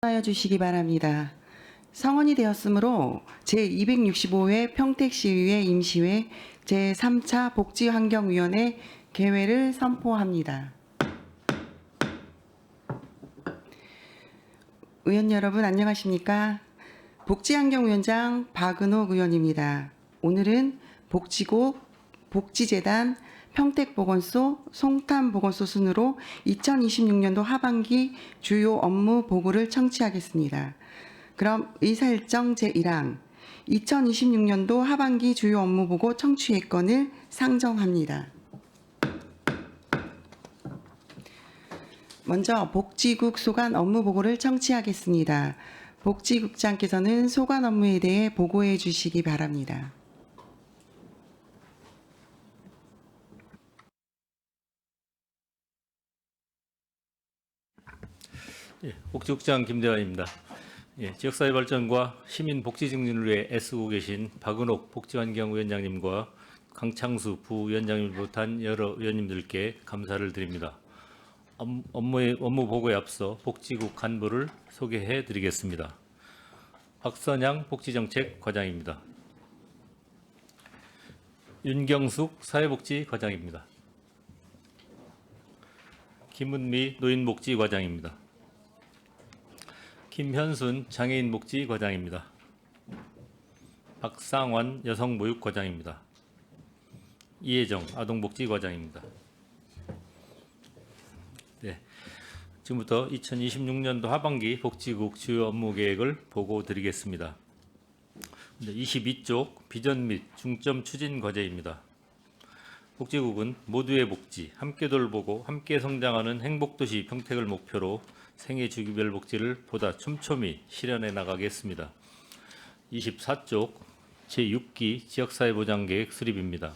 하여 주시기 바랍니다. 성원이 되었으므로 제265회 평택시의회 임시회 제3차 복지환경위원회 개회를 선포합니다. 의원 여러분 안녕하십니까? 복지환경위원장 박은옥 의원입니다. 오늘은 복지국, 복지재단, 평택보건소, 송탄보건소 순으로 2026년도 하반기 주요 업무 보고를 청취하겠습니다. 그럼 의사일정 제1항 2026년도 하반기 주요 업무 보고 청취 예건을 상정합니다. 먼저 복지국 소관 업무 보고를 청취하겠습니다. 복지국장께서는 소관 업무에 대해 보고해 주시기 바랍니다. 복지국장 김대환입니다. 지역사회 발전과 시민 복지 증진을 위해 애쓰고 계신 박은옥 복지환경위원장님과 강창수 부위원장님을 비롯한 여러 위원님들께 감사를 드립니다. 업무 보고에 앞서 복지국 간부를 소개해 드리겠습니다. 박선양 복지정책과장입니다. 윤경숙 사회복지과장입니다. 김은미 노인복지과장입니다. 김현순 장애인복지과장입니다. 박상환 여성보육과장입니다. 이혜정 아동복지과장입니다. 지금부터 2026년도 하반기 복지국 주요 업무 계획을 보고 드리겠습니다. 22쪽 비전 및 중점 추진 과제입니다. 복지국은 모두의 복지, 함께 돌보고 함께 성장하는 행복도시 평택을 목표로 생애 주기별 복지를 보다 촘촘히 실현해 나가겠습니다. 24쪽 제6기 지역사회보장계획 수립입니다.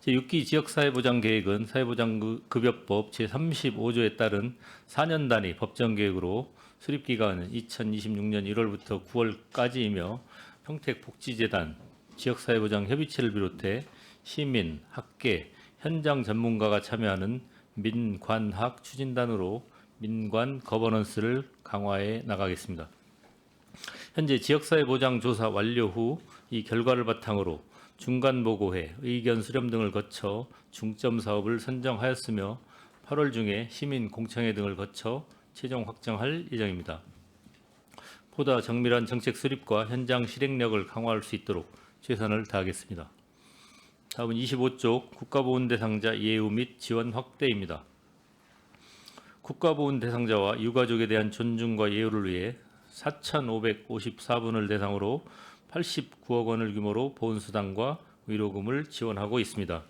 제6기 지역사회보장계획은 사회보장급여법 제35조에 따른 4년 단위 법정계획으로 수립기간은 2026년 1월부터 9월까지이며 평택복지재단, 지역사회보장협의체를 비롯해 시민, 학계, 현장 전문가가 참여하는 민관학 추진단으로 민관 거버넌스를 강화해 나가겠습니다. 현재 지역사회보장 조사 완료 후 이 결과를 바탕으로 중간보고회, 의견 수렴 등을 거쳐 중점 사업을 선정하였으며 8월 중에 시민 공청회 등을 거쳐 최종 확정할 예정입니다. 보다 정밀한 정책 수립과 현장 실행력을 강화할 수 있도록 최선을 다하겠습니다. 다음은 25쪽 국가보훈 대상자 예우 및 지원 확대입니다. 국가보훈 대상자와 유가족에 대한 존중과 예우를 위해 4,554분을 대상으로 89억 원을 규모로 보훈수당과 위로금을 지원하고 있습니다.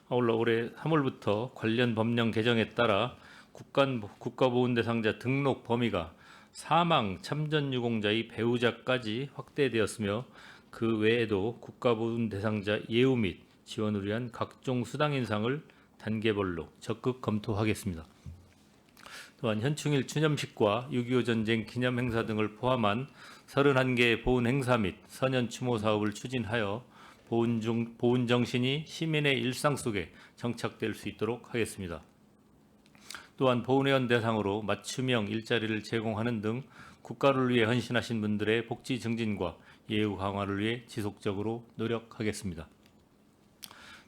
아울러 올해 3월부터 관련 법령 개정에 따라 국가보훈 대상자 등록 범위가 사망 참전유공자의 배우자까지 확대되었으며 그 외에도 국가보훈 대상자 예우 및 지원을 위한 각종 수당 인상을 단계별로 적극 검토하겠습니다. 또한 현충일 추념식과 6.25 전쟁 기념 행사 등을 포함한 31개의 보훈 행사 및 선연 추모 사업을 추진하여 보훈 정신이 시민의 일상 속에 정착될 수 있도록 하겠습니다. 또한 보훈회원 대상으로 맞춤형 일자리를 제공하는 등 국가를 위해 헌신하신 분들의 복지 증진과 예우 강화를 위해 지속적으로 노력하겠습니다.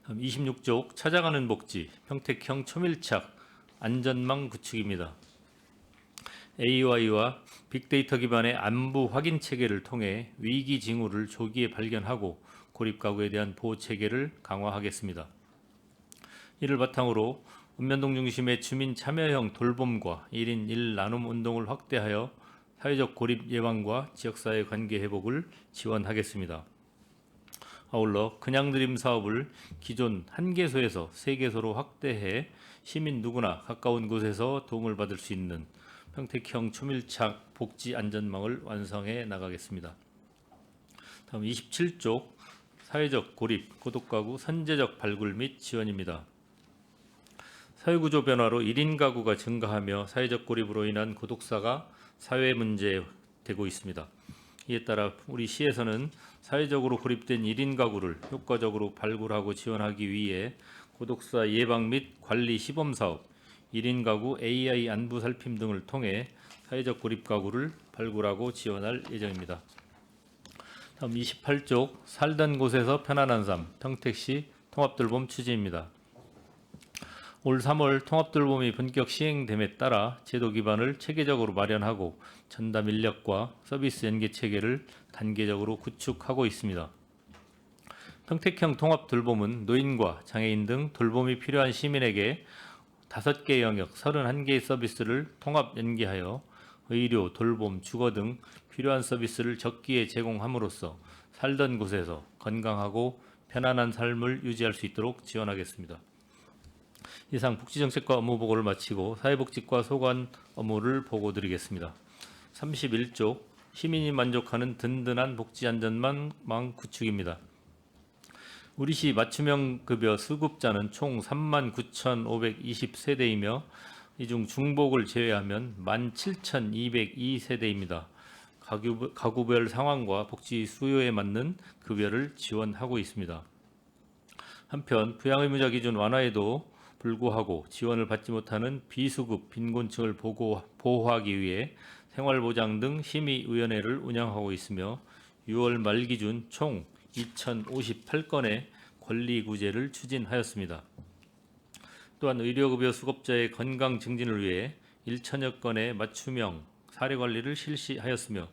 다음 26쪽 찾아가는 복지, 평택형 초밀착 안전망 구축입니다. AI와 빅데이터 기반의 안부 확인 체계를 통해 위기 징후를 조기에 발견하고 고립 가구에 대한 보호 체계를 강화하겠습니다. 이를 바탕으로 읍면동 중심의 주민 참여형 돌봄과 1인 1나눔 운동을 확대하여 사회적 고립 예방과 지역사회 관계 회복을 지원하겠습니다. 아울러 그냥드림 사업을 기존 1개소에서 3개소로 확대해 시민 누구나 가까운 곳에서 도움을 받을 수 있는 평택형 초밀착 복지 안전망을 완성해 나가겠습니다. 다음 27쪽 사회적 고립, 고독가구 선제적 발굴 및 지원입니다. 사회구조 변화로 1인 가구가 증가하며 사회적 고립으로 인한 고독사가 사회 문제 되고 있습니다. 이에 따라 우리 시에서는 사회적으로 고립된 1인 가구를 효과적으로 발굴하고 지원하기 위해 고독사 예방 및 관리 시범사업, 1인 가구 AI 안부 살핌 등을 통해 사회적 고립 가구를 발굴하고 지원할 예정입니다. 다음 28쪽 살던 곳에서 편안한 삶 평택시 통합돌봄 추진입니다. 올 3월 통합돌봄이 본격 시행됨에 따라 제도 기반을 체계적으로 마련하고 전담 인력과 서비스 연계 체계를 단계적으로 구축하고 있습니다. 평택형 통합돌봄은 노인과 장애인 등 돌봄이 필요한 시민에게 5개 영역 31개의 서비스를 통합 연계하여 의료, 돌봄, 주거 등 필요한 서비스를 적기에 제공함으로써 살던 곳에서 건강하고 편안한 삶을 유지할 수 있도록 지원하겠습니다. 이상 복지정책과 업무 보고를 마치고 사회복지과 소관 업무를 보고드리겠습니다. 31쪽 시민이 만족하는 든든한 복지안전망 구축입니다. 우리시 맞춤형 급여 수급자는 총 39,520세대이며 이 중 중복을 제외하면 17,202세대입니다. 가구별 상황과 복지 수요에 맞는 급여를 지원하고 있습니다. 한편 부양의무자 기준 완화에도 불구하고 지원을 받지 못하는 비수급 빈곤층을 보호하기 위해 생활보장 등 심의위원회를 운영하고 있으며 6월 말 기준 총 2,058건의 권리구제를 추진하였습니다. 또한 의료급여 수급자의 건강 증진을 위해 1천여 건의 맞춤형 사례관리를 실시하였으며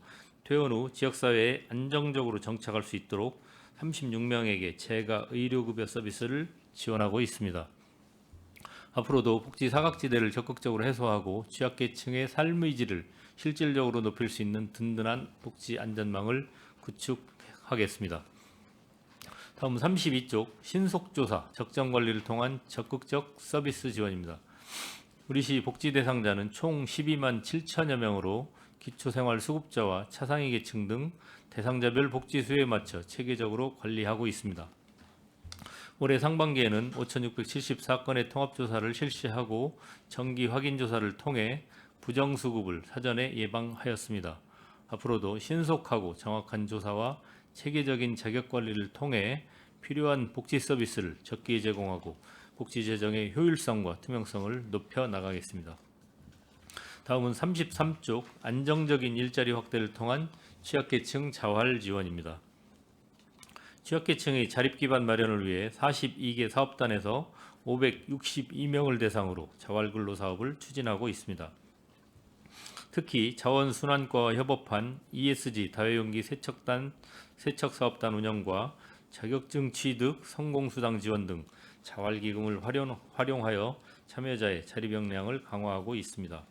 퇴원 후 지역사회에 안정적으로 정착할 수 있도록 36명에게 재가 의료급여 서비스를 지원하고 있습니다. 앞으로도 복지 사각지대를 적극적으로 해소하고 취약계층의 삶의 질을 실질적으로 높일 수 있는 든든한 복지 안전망을 구축하겠습니다. 다음 32쪽 신속조사, 적정관리를 통한 적극적 서비스 지원입니다. 우리시 복지 대상자는 총 12만 7천여 명으로 기초생활수급자와 차상위 계층 등 대상자별 복지 수요에 맞춰 체계적으로 관리하고 있습니다. 올해 상반기에는 5,674건의 통합조사를 실시하고 정기 확인조사를 통해 부정수급을 사전에 예방하였습니다. 앞으로도 신속하고 정확한 조사와 체계적인 자격관리를 통해 필요한 복지 서비스를 적기에 제공하고 복지 재정의 효율성과 투명성을 높여 나가겠습니다. 다음은 33쪽 안정적인 일자리 확대를 통한 취약계층 자활 지원입니다. 취약계층의 자립기반 마련을 위해 42개 사업단에서 562명을 대상으로 자활근로 사업을 추진하고 있습니다. 특히 자원순환과와 협업한 ESG 다회용기 세척사업단 운영과 자격증 취득, 성공수당 지원 등 자활기금을 활용하여 참여자의 자립 역량을 강화하고 있습니다.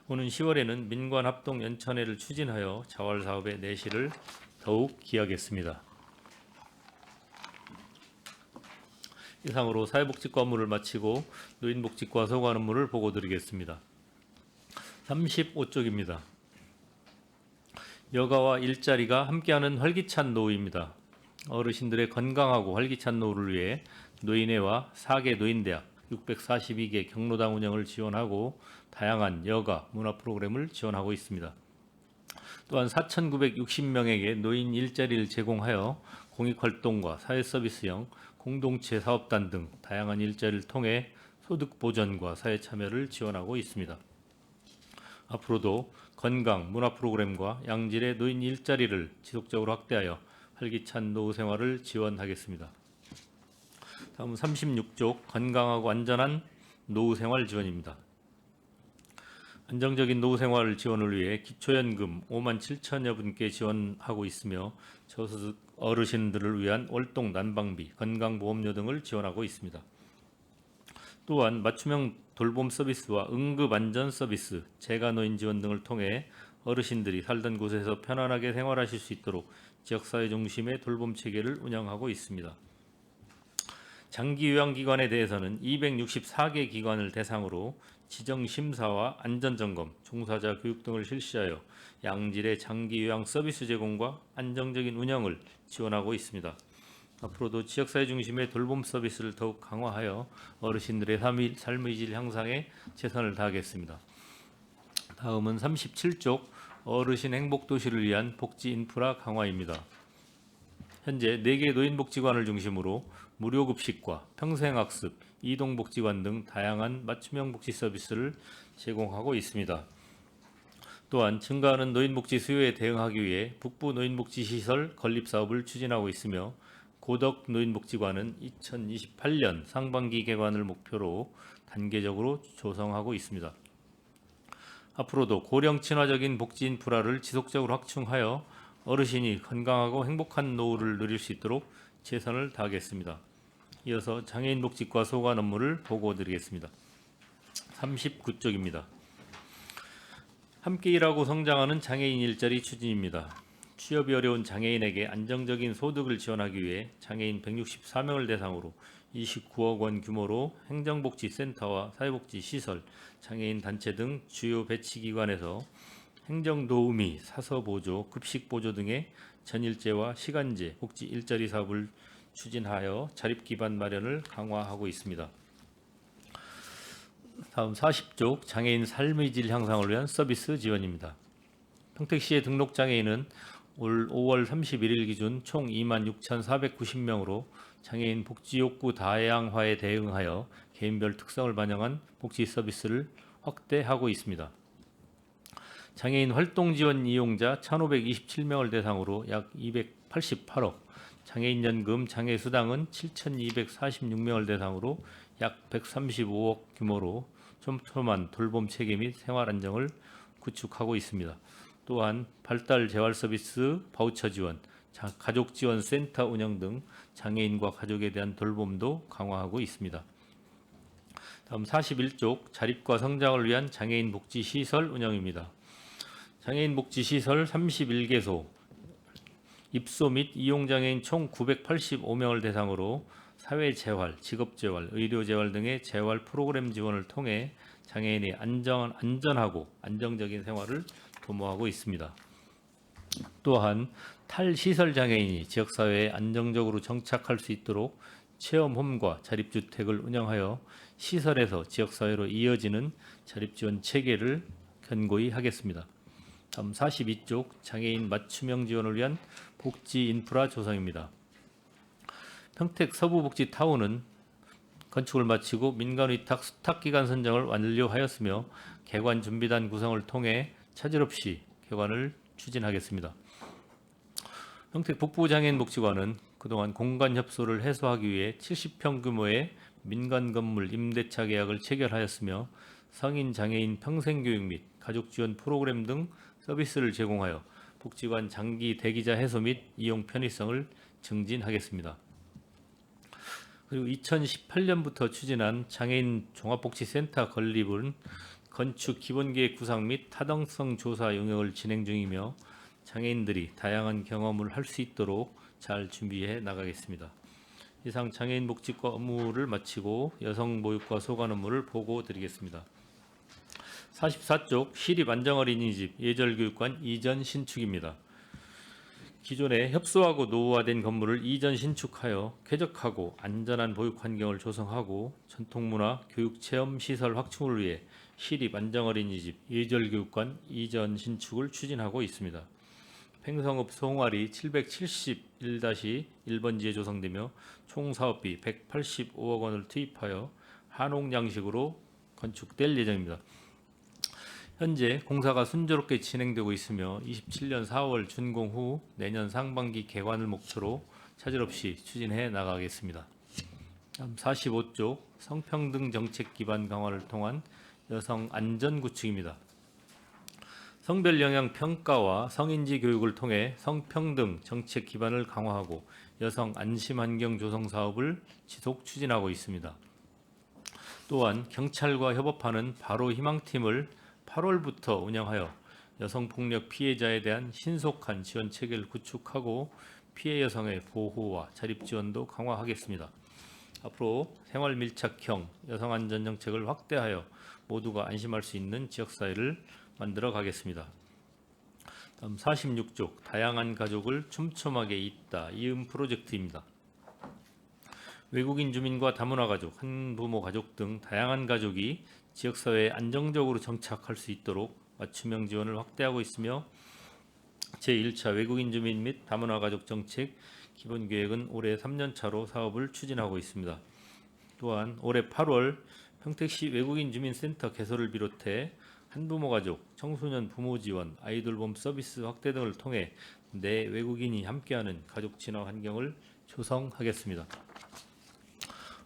오는 10월에는 민관합동연천회를 추진하여 자활사업의 내실을 더욱 기하겠습니다. 이상으로 사회복지과 업무를 마치고 노인복지과 소관 업무를 보고드리겠습니다. 35쪽입니다. 여가와 일자리가 함께하는 활기찬 노후입니다. 어르신들의 건강하고 활기찬 노후를 위해 노인회와 4개 노인대학, 642개 경로당 운영을 지원하고 다양한 여가, 문화 프로그램을 지원하고 있습니다. 또한 4,960명에게 노인 일자리를 제공하여 공익활동과 사회서비스형 공동체 사업단 등 다양한 일자리를 통해 소득 보전과 사회 참여를 지원하고 있습니다. 앞으로도 건강, 문화 프로그램과 양질의 노인 일자리를 지속적으로 확대하여 활기찬 노후 생활을 지원하겠습니다. 다음 36쪽 건강하고 안전한 노후 생활 지원입니다. 안정적인 노후 생활 지원을 위해 기초연금 5만 7천여 분께 지원하고 있으며 저소득 어르신들을 위한 월동 난방비, 건강보험료 등을 지원하고 있습니다. 또한 맞춤형 돌봄 서비스와 응급안전 서비스, 재가노인 지원 등을 통해 어르신들이 살던 곳에서 편안하게 생활하실 수 있도록 지역사회 중심의 돌봄 체계를 운영하고 있습니다. 장기요양기관에 대해서는 264개 기관을 대상으로 지정심사와 안전점검, 종사자 교육 등을 실시하여 양질의 장기요양 서비스 제공과 안정적인 운영을 지원하고 있습니다. 앞으로도 지역사회 중심의 돌봄 서비스를 더욱 강화하여 어르신들의 삶의 질 향상에 최선을 다하겠습니다. 다음은 37쪽 어르신 행복도시를 위한 복지 인프라 강화입니다. 현재 4개 노인복지관을 중심으로 무료급식과 평생학습, 이동복지관 등 다양한 맞춤형 복지 서비스를 제공하고 있습니다. 또한 증가하는 노인복지 수요에 대응하기 위해 북부 노인복지시설 건립 사업을 추진하고 있으며 고덕 노인복지관은 2028년 상반기 개관을 목표로 단계적으로 조성하고 있습니다. 앞으로도 고령 친화적인 복지 인프라를 지속적으로 확충하여 어르신이 건강하고 행복한 노후를 누릴 수 있도록 최선을 다하겠습니다. 이어서 장애인 복지과 소관 업무를 보고드리겠습니다. 39쪽입니다. 함께 일하고 성장하는 장애인 일자리 추진입니다. 취업이 어려운 장애인에게 안정적인 소득을 지원하기 위해 장애인 164명을 대상으로 29억 원 규모로 행정복지센터와 사회복지시설, 장애인 단체 등 주요 배치기관에서 행정도우미, 사서보조, 급식보조 등의 전일제와 시간제 복지 일자리 사업을 추진하여 자립기반 마련을 강화하고 있습니다. 다음 40쪽 장애인 삶의 질 향상을 위한 서비스 지원입니다. 평택시의 등록 장애인은 올 5월 31일 기준 총 26,490명으로 장애인 복지 욕구 다양화에 대응하여 개인별 특성을 반영한 복지 서비스를 확대하고 있습니다. 장애인 활동 지원 이용자 1,527명을 대상으로 약 288억, 장애인 연금, 장애 수당은 7,246명을 대상으로 약 135억 규모로 촘촘한 돌봄 체계 및 생활 안정을 구축하고 있습니다. 또한 발달 재활 서비스, 바우처 지원, 가족 지원 센터 운영 등 장애인과 가족에 대한 돌봄도 강화하고 있습니다. 다음 41쪽 자립과 성장을 위한 장애인 복지 시설 운영입니다. 장애인 복지 시설 31개소, 입소 및 이용 장애인 총 985명을 대상으로 사회재활, 직업재활, 의료재활 등의 재활 프로그램 지원을 통해 장애인의 안전하고 안정적인 생활을 도모하고 있습니다. 또한 탈시설 장애인이 지역사회에 안정적으로 정착할 수 있도록 체험홈과 자립주택을 운영하여 시설에서 지역사회로 이어지는 자립지원 체계를 견고히 하겠습니다. 다음 42쪽 장애인 맞춤형 지원을 위한 복지 인프라 조성입니다. 평택 서부복지타운은 건축을 마치고 민간위탁 수탁기간 선정을 완료하였으며 개관 준비단 구성을 통해 차질 없이 개관을 추진하겠습니다. 평택 북부장애인복지관은 그동안 공간협소를 해소하기 위해 70평 규모의 민간건물 임대차 계약을 체결하였으며 성인 장애인 평생교육 및 가족지원 프로그램 등 서비스를 제공하여 복지관 장기 대기자 해소 및 이용 편의성을 증진하겠습니다. 그리고 2018년부터 추진한 장애인 종합복지센터 건립은 건축 기본계획 구상 및 타당성 조사 영역을 진행 중이며 장애인들이 다양한 경험을 할 수 있도록 잘 준비해 나가겠습니다. 이상 장애인 복지과 업무를 마치고 여성보육과 소관 업무를 보고 드리겠습니다. 44쪽 시립안정어린이집 예절교육관 이전 신축입니다. 기존에 협소하고 노후화된 건물을 이전 신축하여 쾌적하고 안전한 보육 환경을 조성하고 전통문화 교육체험 시설 확충을 위해 시립안정어린이집 예절교육관 이전 신축을 추진하고 있습니다. 팽성읍 송화리 771-1번지에 조성되며 총 사업비 185억 원을 투입하여 한옥 양식으로 건축될 예정입니다. 현재 공사가 순조롭게 진행되고 있으며 27년 4월 준공 후 내년 상반기 개관을 목표로 차질 없이 추진해 나가겠습니다. 다음 45쪽 성평등 정책 기반 강화를 통한 여성 안전 구축입니다. 성별 영향 평가와 성인지 교육을 통해 성평등 정책 기반을 강화하고 여성 안심 환경 조성 사업을 지속 추진하고 있습니다. 또한 경찰과 협업하는 바로 희망팀을 8월부터 운영하여 여성폭력 피해자에 대한 신속한 지원 체계를 구축하고 피해 여성의 보호와 자립 지원도 강화하겠습니다. 앞으로 생활 밀착형 여성 안전 정책을 확대하여 모두가 안심할 수 있는 지역사회를 만들어 가겠습니다. 다음 46쪽 다양한 가족을 촘촘하게 잇다 이음 프로젝트입니다. 외국인 주민과 다문화 가족, 한부모 가족 등 다양한 가족이 지역사회에 안정적으로 정착할 수 있도록 맞춤형 지원을 확대하고 있으며 제1차 외국인 주민 및 다문화 가족 정책 기본계획은 올해 3년차로 사업을 추진하고 있습니다. 또한 올해 8월 평택시 외국인 주민센터 개설을 비롯해 한부모 가족, 청소년 부모 지원, 아이돌봄 서비스 확대 등을 통해 내 외국인이 함께하는 가족 친화 환경을 조성하겠습니다.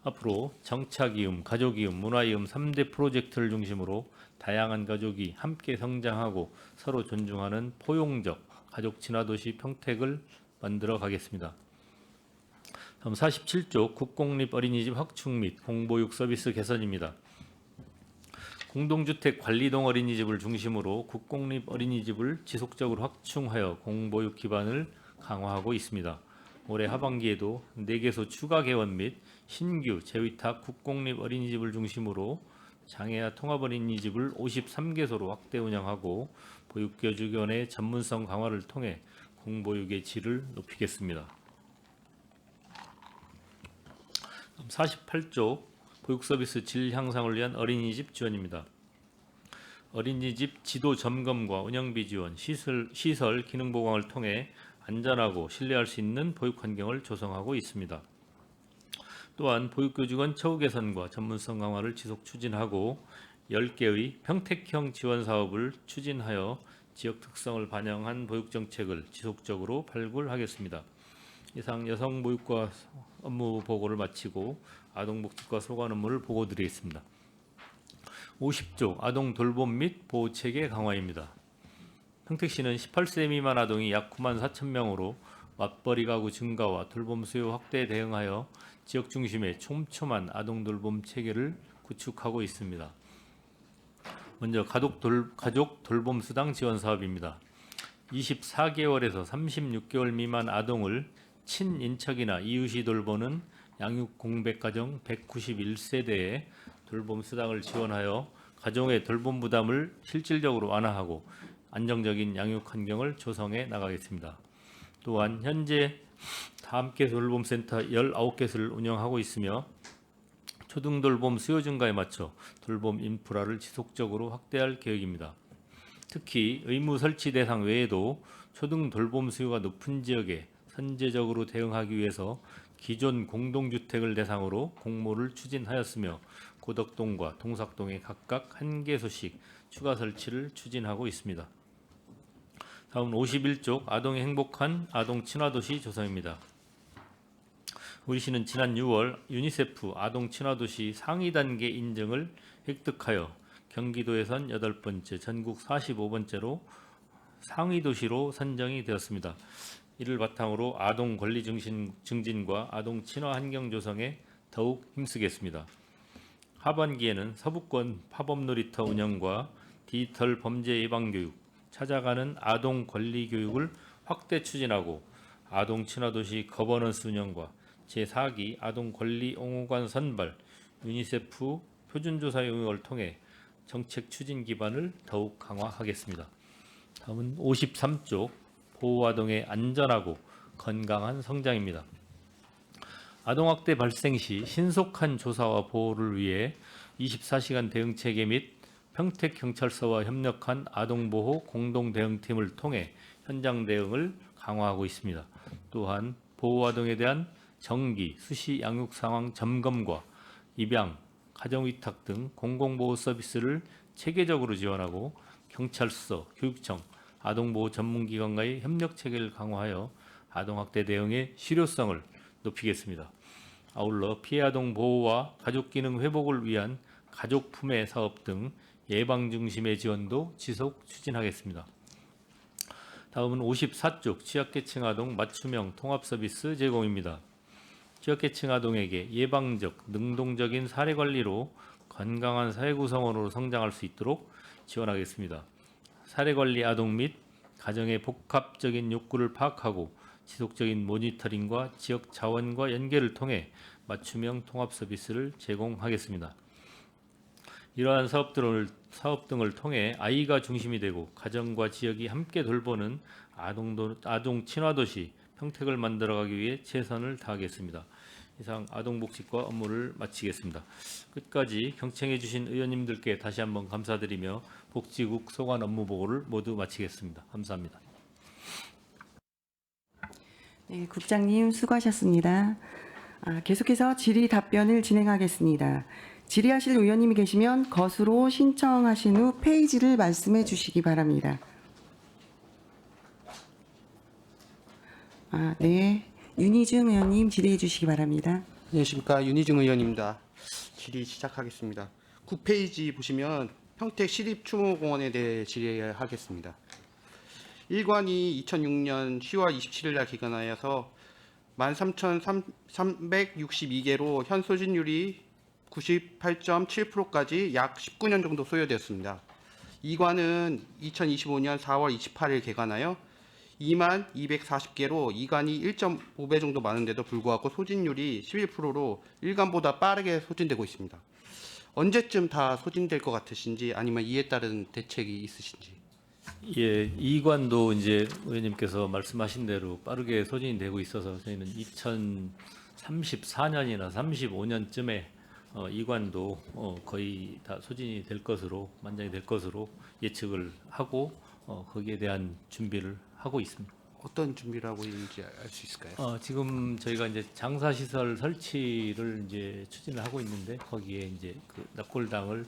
앞으로 정착이음, 가족이음, 문화이음 3대 프로젝트를 중심으로 다양한 가족이 함께 성장하고 서로 존중하는 포용적 가족 친화 도시 평택을 만들어 가겠습니다. 다음 47쪽 국공립 어린이집 확충 및 공보육 서비스 개선입니다. 공동주택 관리동 어린이집을 중심으로 국공립 어린이집을 지속적으로 확충하여 공보육 기반을 강화하고 있습니다. 올해 하반기에도 4개소 추가 개원 및 신규 재위탁 국공립 어린이집을 중심으로 장애아 통합 어린이집을 53개소로 확대 운영하고 보육교직원의 전문성 강화를 통해 공보육의 질을 높이겠습니다. 48쪽 보육 서비스 질 향상을 위한 어린이집 지원입니다. 어린이집 지도 점검과 운영비 지원, 시설 기능 보강을 통해 안전하고 신뢰할 수 있는 보육 환경을 조성하고 있습니다. 또한 보육교직원 처우 개선과 전문성 강화를 지속 추진하고 10개의 평택형 지원 사업을 추진하여 지역 특성을 반영한 보육 정책을 지속적으로 발굴하겠습니다. 이상 여성보육과 업무 보고를 마치고 아동복지과 소관 업무를 보고드리겠습니다. 50조 아동 돌봄 및 보호체계 강화입니다. 평택시는 18세 미만 아동이 약 9만 4천 명으로 맞벌이 가구 증가와 돌봄 수요 확대에 대응하여 지역 중심의 촘촘한 아동 돌봄 체계를 구축하고 있습니다. 먼저 가족 돌봄 수당 지원 사업입니다. 24개월에서 36개월 미만 아동을 친인척이나 이웃이 돌보는 양육 공백 가정 191세대에 돌봄 수당을 지원하여 가정의 돌봄 부담을 실질적으로 완화하고 안정적인 양육 환경을 조성해 나가겠습니다. 또한 현재 다함께 돌봄센터 19개소를 운영하고 있으며 초등돌봄 수요 증가에 맞춰 돌봄 인프라를 지속적으로 확대할 계획입니다. 특히 의무 설치 대상 외에도 초등돌봄 수요가 높은 지역에 선제적으로 대응하기 위해서 기존 공동주택을 대상으로 공모를 추진하였으며 고덕동과 동삭동에 각각 1개소씩 추가 설치를 추진하고 있습니다. 다음은 51쪽 아동의 행복한 아동 친화도시 조성입니다. 우리 시는 지난 6월 유니세프 아동 친화도시 상위 단계 인증을 획득하여 경기도에선 8번째, 전국 45번째로 상위 도시로 선정이 되었습니다. 이를 바탕으로 아동 권리 증진과 아동 친화 환경 조성에 더욱 힘쓰겠습니다. 하반기에는 서부권 파범 놀이터 운영과 디지털 범죄 예방 교육, 찾아가는 아동 권리 교육을 확대 추진하고 아동 친화 도시 거버넌스 운영과 제4기 아동 권리 옹호관 선발, 유니세프 표준조사 용역을 통해 정책 추진 기반을 더욱 강화하겠습니다. 다음은 53쪽 보호아동의 안전하고 건강한 성장입니다. 아동학대 발생 시 신속한 조사와 보호를 위해 24시간 대응체계 및 평택경찰서와 협력한 아동보호 공동대응팀을 통해 현장 대응을 강화하고 있습니다. 또한 보호아동에 대한 정기, 수시 양육 상황 점검과 입양, 가정위탁 등 공공보호 서비스를 체계적으로 지원하고 경찰서, 교육청, 아동보호 전문기관과의 협력체계를 강화하여 아동학대 대응의 실효성을 높이겠습니다. 아울러 피해아동 보호와 가족기능 회복을 위한 가족품의 사업 등 예방 중심의 지원도 지속 추진하겠습니다. 다음은 54쪽 취약계층 아동 맞춤형 통합서비스 제공입니다. 취약계층 아동에게 예방적, 능동적인 사례관리로 건강한 사회구성원으로 성장할 수 있도록 지원하겠습니다. 사례관리 아동 및 가정의 복합적인 욕구를 파악하고 지속적인 모니터링과 지역 자원과 연계를 통해 맞춤형 통합 서비스를 제공하겠습니다. 이러한 사업 등을 통해 아이가 중심이 되고 가정과 지역이 함께 돌보는 아동 친화도시 평택을 만들어가기 위해 최선을 다하겠습니다. 이상 아동복지과 업무를 마치겠습니다. 끝까지 경청해 주신 의원님들께 다시 한번 감사드리며 복지국 소관 업무 보고를 모두 마치겠습니다. 감사합니다. 네, 국장님 수고하셨습니다. 계속해서 질의 답변을 진행하겠습니다. 질의하실 의원님이 계시면 것으로 신청하신 후 페이지를 말씀해 주시기 바랍니다. 네. 윤희중 의원님 질의해 주시기 바랍니다. 안녕하십니까, 윤희중 의원입니다. 질의 시작하겠습니다. 9페이지 보시면 평택 시립추모공원에 대해 질의하겠습니다. 1관이 2006년 10월 27일 날 개관하여서 13,362개로 현 소진율이 98.7%까지 약 19년 정도 소요되었습니다. 2관은 2025년 4월 28일 개관하여 2만 240개로 2관이 1.5배 정도 많은데도 불구하고 소진율이 11%로 1관보다 빠르게 소진되고 있습니다. 언제쯤 다 소진될 것 같으신지 아니면 이에 따른 대책이 있으신지. 예, 이관도 이제 의원님께서 말씀하신 대로 빠르게 소진이 되고 있어서 저희는 2034년이나 35년쯤에 이관도 거의 다 소진이 될 것으로 만장이 될 것으로 예측을 하고 거기에 대한 준비를 하고 있습니다. 어떤 준비를 하고 있는지 알 수 있을까요? 지금 저희가 이제 장사 시설 설치를 이제 추진을 하고 있는데 거기에 이제 그 납골당을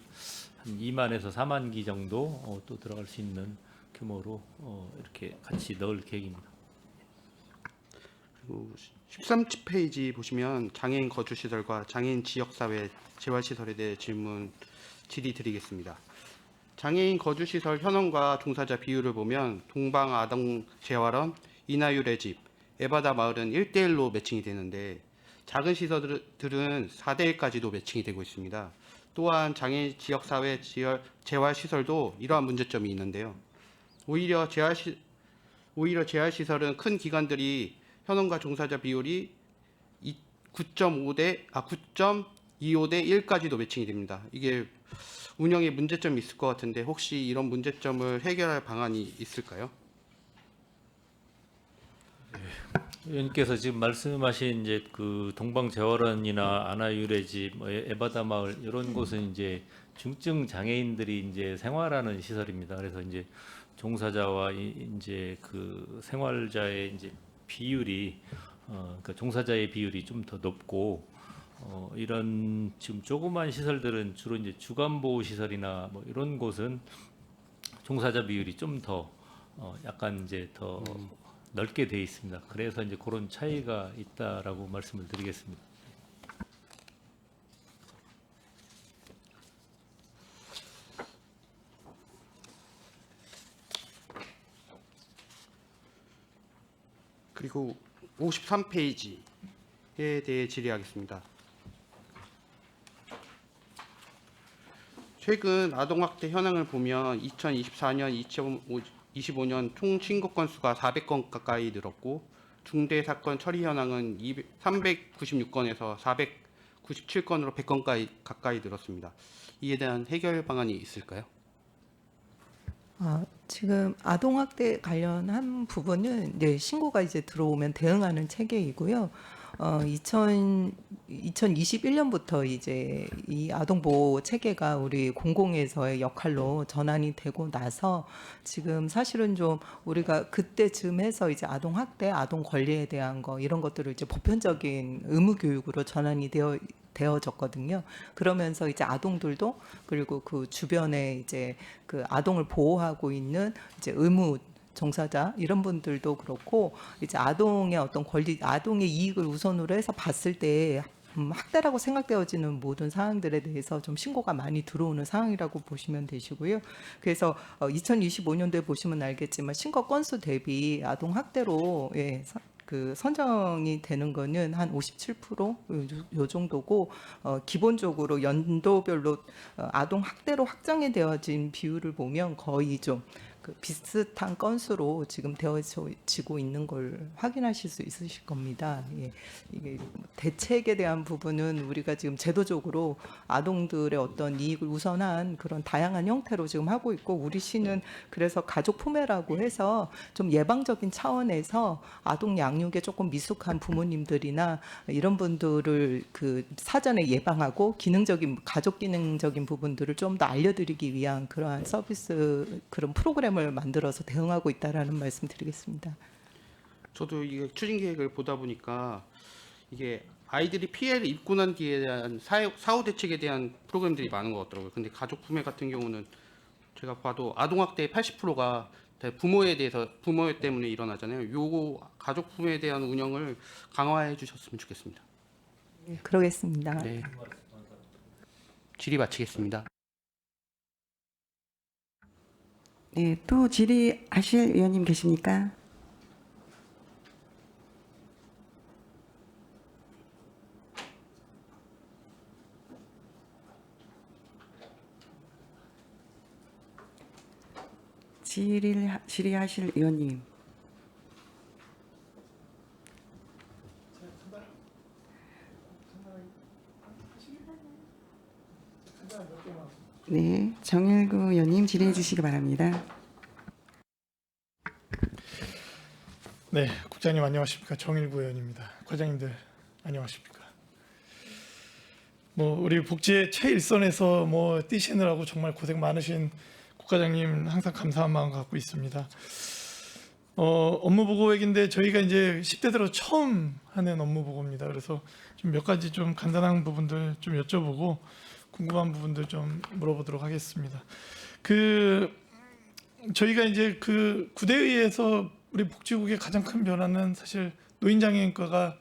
한 2만에서 4만 기 정도 또 들어갈 수 있는 규모로 이렇게 같이 넣을 계획입니다. 그리고 13페이지 보시면 장애인 거주시설과 장애인 지역사회 재활시설에 대해 질의드리겠습니다. 장애인 거주시설 현원과 종사자 비율을 보면 동방아동재활원, 이나율의 집, 에바다 마을은 1대1로 매칭이 되는데 작은 시설들은 4대1까지도 매칭이 되고 있습니다. 또한 장애인 지역사회 재활시설도 이러한 문제점이 있는데요. 오히려 재활시설은 큰 기관들이 현원과 종사자 비율이 9.25대 1까지도 매칭이 됩니다. 이게 운영에 문제점이 있을 것 같은데 혹시 이런 문제점을 해결할 방안이 있을까요? 의원님께서 지금 말씀하신 이제 그 동방재활원이나 아나유래 집, 에바다 마을 이런 곳은 이제 중증 장애인들이 이제 생활하는 시설입니다. 그래서 이제 종사자와 이제 그 생활자의 이제 비율이 그 종사자의 비율이 좀 더 높고 이런 지금 조그만 시설들은 주로 이제 주간보호 시설이나 뭐 이런 곳은 종사자 비율이 좀 더 약간 이제 더 넓게 돼 있습니다. 그래서 이제 그런 차이가 있다라고 말씀을 드리겠습니다. 그리고 53페이지에 대해 질의하겠습니다. 최근 아동학대 현황을 보면 2024년, 2025년 총 신고 건수가 400건 가까이 늘었고 중대 사건 처리 현황은 396건에서 497건으로 100건 가까이 늘었습니다. 이에 대한 해결 방안이 있을까요? 지금 아동학대 관련한 부분은 신고가 이제 들어오면 대응하는 체계이고요. 2021년부터 이제 이 아동보호 체계가 우리 공공에서의 역할로 전환이 되고 나서 지금 사실은 좀 우리가 그때쯤 해서 이제 아동학대, 아동 권리에 대한 거 이런 것들을 이제 보편적인 의무 교육으로 전환이 되어졌거든요. 그러면서 이제 아동들도 그리고 그 주변에 이제 그 아동을 보호하고 있는 이제 의무 종사자 이런 분들도 그렇고 이제 아동의 어떤 권리, 아동의 이익을 우선으로 해서 봤을 때 학대라고 생각되어지는 모든 사항들에 대해서 좀 신고가 많이 들어오는 상황이라고 보시면 되시고요. 그래서 2025년도에 보시면 알겠지만 신고 건수 대비 아동 학대로 그 선정이 되는 거는 한 57% 요 정도고 기본적으로 연도별로 아동 학대로 확정이 되어진 비율을 보면 거의 좀 그 비슷한 건수로 지금 되어지고 있는 걸 확인하실 수 있으실 겁니다. 예. 이게 대책에 대한 부분은 우리가 지금 제도적으로 아동들의 어떤 이익을 우선한 그런 다양한 형태로 지금 하고 있고 우리 시는 그래서 가족 포매라고 해서 좀 예방적인 차원에서 아동 양육에 조금 미숙한 부모님들이나 이런 분들을 그 사전에 예방하고 기능적인 가족 기능적인 부분들을 좀 더 알려드리기 위한 그러한 서비스 그런 프로그램을 만들어서 대응하고 있다라는 말씀드리겠습니다. 저도 이게 추진 계획을 보다 보니까 이게 아이들이 피해를 입고 난 뒤에 대한 사후 대책에 대한 프로그램들이 많은 것 같더라고요. 근데 가족부메 같은 경우는 제가 봐도 아동학대의 80%가 부모에 때문에 일어나잖아요. 요거 가족부메에 대한 운영을 강화해 주셨으면 좋겠습니다. 네, 그러겠습니다. 네. 질의 마치겠습니다. 네, 또 질의하실 의원님 계십니까? 질의하실 의원님. 네, 정일구 의원님 질의해 주시기 바랍니다. 네, 국장님 안녕하십니까? 정일구 의원입니다. 과장님들 안녕하십니까? 우리 복지의 최일선에서 뛰시느라고 정말 고생 많으신 국과장님 항상 감사한 마음 갖고 있습니다. 업무 보고회기인데 저희가 이제 10대 들어 처음 하는 업무 보고입니다. 그래서 좀 몇 가지 좀 간단한 부분들 좀 여쭤보고 궁금한 부분들 좀 물어보도록 하겠습니다. 저희가 이제 그 구대의에서 우리 복지국의 가장 큰 변화는 사실 노인장애인과가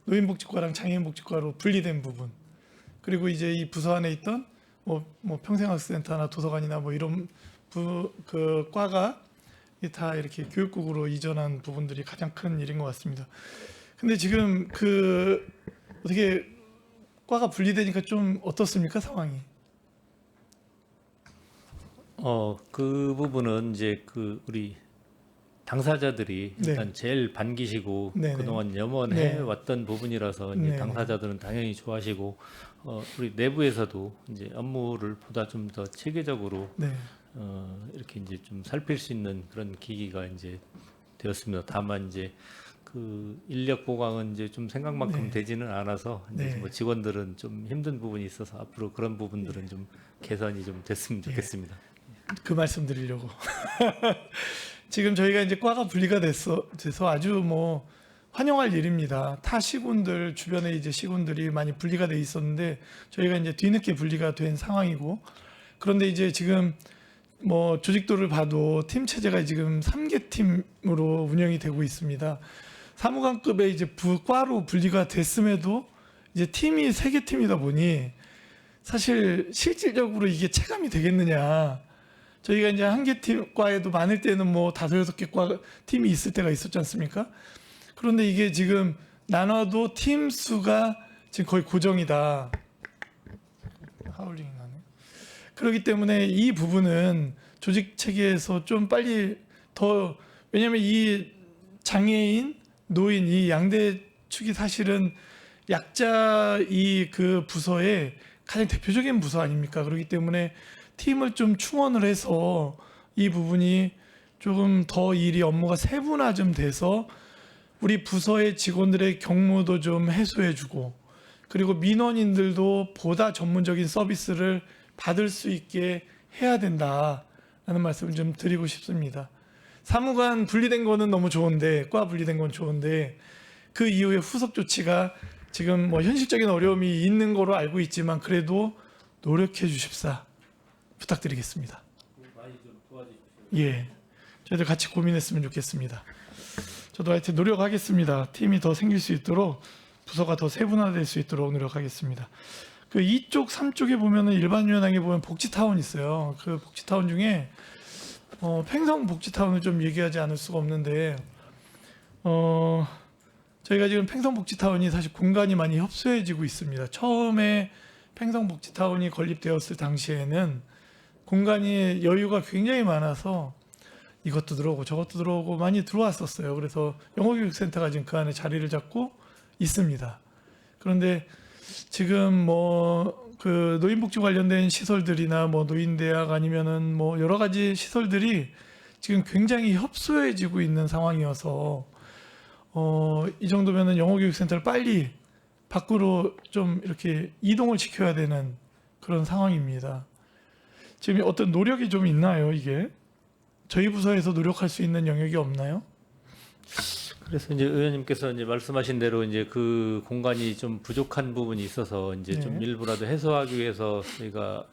노인복지과랑 장애인복지과로 분리된 부분, 그리고 이제 이 부서 안에 있던 평생학센터나 도서관이나 이런 그 과가 다 이렇게 교육국으로 이전한 부분들이 가장 큰 일인 것 같습니다. 근데 지금 어떻게 과가 분리되니까 좀 어떻습니까, 상황이? 그 부분은 이제 우리 당사자들이 네. 일단 제일 반기시고 네네. 그동안 염원해 네. 왔던 부분이라서 이제 네네. 당사자들은 당연히 좋아하시고 우리 내부에서도 이제 업무를 보다 좀 더 체계적으로 네, 이렇게 이제 좀 살필 수 있는 그런 계기가 이제 되었습니다. 다만 이제 그 인력 보강은 이제 좀 생각만큼 네. 되지는 않아서 이제 네. 직원들은 좀 힘든 부분이 있어서 앞으로 그런 부분들은 좀 개선이 좀 됐으면 좋겠습니다. 그 말씀 드리려고. 지금 저희가 이제 과가 분리가 돼서 아주 환영할 일입니다. 타 시군들 주변에 이제 시군들이 많이 분리가 돼 있었는데 저희가 이제 뒤늦게 분리가 된 상황이고, 그런데 이제 지금 조직도를 봐도 팀 체제가 지금 3개 팀으로 운영이 되고 있습니다. 사무관급의 이제 과로 분리가 됐음에도 이제 팀이 3개 팀이다 보니 사실 실질적으로 이게 체감이 되겠느냐. 저희가 이제 한 개 팀 과에도 많을 때는 5, 6개 과 팀이 있을 때가 있었지 않습니까? 그런데 이게 지금 나눠도 팀 수가 지금 거의 고정이다. 하울링이 나네. 그렇기 때문에 이 부분은 조직 체계에서 좀 빨리 더, 왜냐하면 이 장애인, 노인 이 양대 축이 사실은 약자 그 부서의 가장 대표적인 부서 아닙니까? 그렇기 때문에 팀을 좀 충원을 해서 이 부분이 조금 더 업무가 세분화 좀 돼서 우리 부서의 직원들의 경무도 좀 해소해주고, 그리고 민원인들도 보다 전문적인 서비스를 받을 수 있게 해야 된다라는 말씀을 좀 드리고 싶습니다. 사무관 분리된 거는 너무 좋은데, 과 분리된 건 좋은데 그 이후에 후속 조치가 지금 현실적인 어려움이 있는 거로 알고 있지만 그래도 노력해 주십사 부탁드리겠습니다. 많이 좀 도와주십시오. 예, 저희들 같이 고민했으면 좋겠습니다. 저도 하여튼 노력하겠습니다. 팀이 더 생길 수 있도록, 부서가 더 세분화될 수 있도록 노력하겠습니다. 그 2쪽, 3쪽에 보면은 일반 유연항에 보면 복지타운 있어요. 그 복지타운 중에 팽성 복지타운을 좀 얘기하지 않을 수가 없는데, 저희가 지금 팽성 복지타운이 사실 공간이 많이 협소해지고 있습니다. 처음에 팽성 복지타운이 건립되었을 당시에는 공간이 여유가 굉장히 많아서 이것도 들어오고 저것도 들어오고 많이 들어왔었어요. 그래서 영어교육센터가 지금 그 안에 자리를 잡고 있습니다. 그런데 지금 그 노인복지 관련된 시설들이나 노인대학 아니면은 여러 가지 시설들이 지금 굉장히 협소해지고 있는 상황이어서 이 정도면은 영어교육센터를 빨리 밖으로 좀 이렇게 이동을 시켜야 되는 그런 상황입니다. 지금 어떤 노력이 좀 있나요, 이게? 저희 부서에서 노력할 수 있는 영역이 없나요? 그래서 이제 의원님께서 이제 말씀하신 대로 이제 그 공간이 좀 부족한 부분이 있어서 이제 좀 네. 일부라도 해소하기 위해서 저희가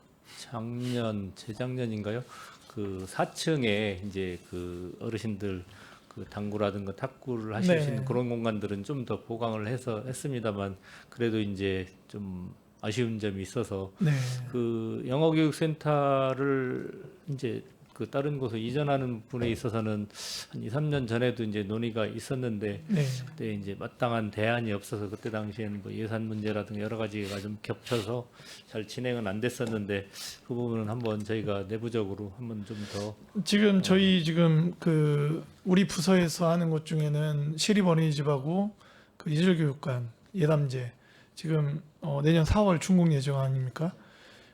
재작년인가요? 그 4층에 이제 그 어르신들 그 당구라든가 탁구를 하실 네. 수 있는 그런 공간들은 좀 더 보강을 해서 했습니다만 그래도 이제 좀 아쉬운 점이 있어서 네. 그 영어교육센터를 이제 그 다른 곳으로 이전하는 부분에 있어서는 한 2, 3년 전에도 이제 논의가 있었는데 네. 그때 이제 마땅한 대안이 없어서 그때 당시에는 뭐 예산 문제라든가 여러 가지가 좀 겹쳐서 잘 진행은 안 됐었는데 그 부분은 한번 저희가 내부적으로 한번 좀 더 지금 저희 지금 그 우리 부서에서 하는 것 중에는 시립 어린이집하고 그 예절교육관 예담제 지금 내년 4월 준공 예정 아닙니까?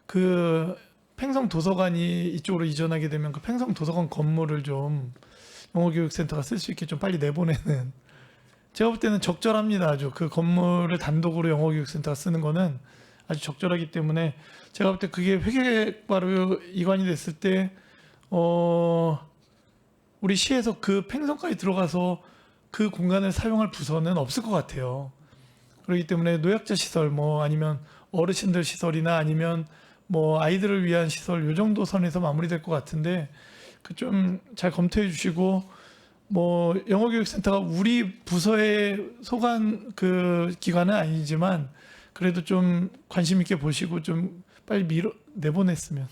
그 팽성 도서관이 이쪽으로 이전하게 되면 그 팽성 도서관 건물을 좀 영어교육센터가 쓸 수 있게 좀 빨리 내보내는 제가 볼 때는 적절합니다. 아주 그 건물을 단독으로 영어교육센터가 쓰는 거는 아주 적절하기 때문에 제가 볼 때 그게 회계과로 이관이 됐을 때 우리 시에서 그 팽성까지 들어가서 그 공간을 사용할 부서는 없을 것 같아요. 그렇기 때문에 노약자 시설 뭐 아니면 어르신들 시설이나 아니면 뭐 아이들을 위한 시설 요 정도 선에서 마무리될 것 같은데 그 좀 잘 검토해 주시고 뭐 영어교육센터가 우리 부서의 소관 그 기관은 아니지만 그래도 좀 관심 있게 보시고 좀 빨리 내보냈으면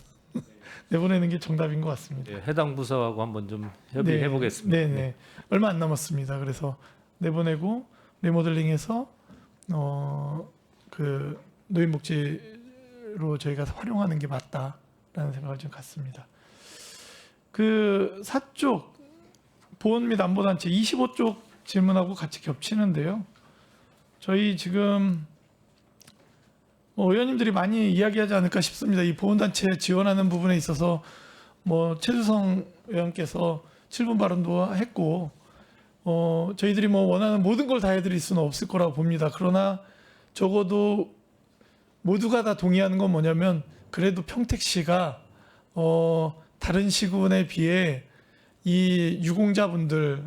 내보내는 게 정답인 것 같습니다. 예, 해당 부서하고 한번 좀 협의해 보겠습니다. 네, 네. 얼마 안 남았습니다. 그래서 내보내고 리모델링해서 그 노인복지로 저희가 활용하는 게 맞다라는 생각을 좀 갖습니다. 그 사쪽 보훈 및 안보단체 25쪽 질문하고 같이 겹치는데요. 저희 지금 의원님들이 많이 이야기하지 않을까 싶습니다. 이 보훈단체 지원하는 부분에 있어서 뭐 최주성 의원께서 7분 발언도 했고 저희들이 뭐 원하는 모든 걸 다 해드릴 수는 없을 거라고 봅니다. 그러나 적어도 모두가 다 동의하는 건 뭐냐면 그래도 평택시가 다른 시군에 비해 이 유공자분들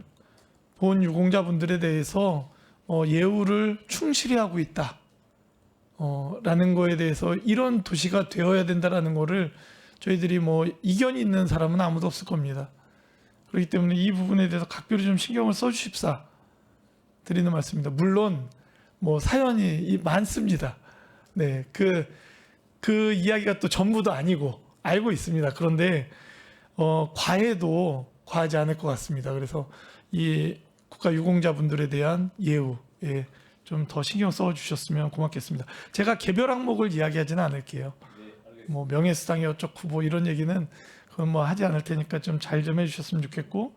보훈 유공자분들에 대해서 예우를 충실히 하고 있다. 라는 거에 대해서 이런 도시가 되어야 된다라는 거를 저희들이 뭐 이견이 있는 사람은 아무도 없을 겁니다. 그렇기 때문에 이 부분에 대해서 각별히 좀 신경을 써주십사 드리는 말씀입니다. 물론 뭐 사연이 많습니다. 네, 그 이야기가 또 전부도 아니고 알고 있습니다. 그런데 과하지 않을 것 같습니다. 그래서 이 국가 유공자분들에 대한 예우에 좀 더 신경 써주셨으면 고맙겠습니다. 제가 개별 항목을 이야기하지는 않을게요. 뭐 명예수당이 어쩌고 뭐 이런 얘기는 그건 뭐 하지 않을 테니까 좀 잘 좀 해주셨으면 좋겠고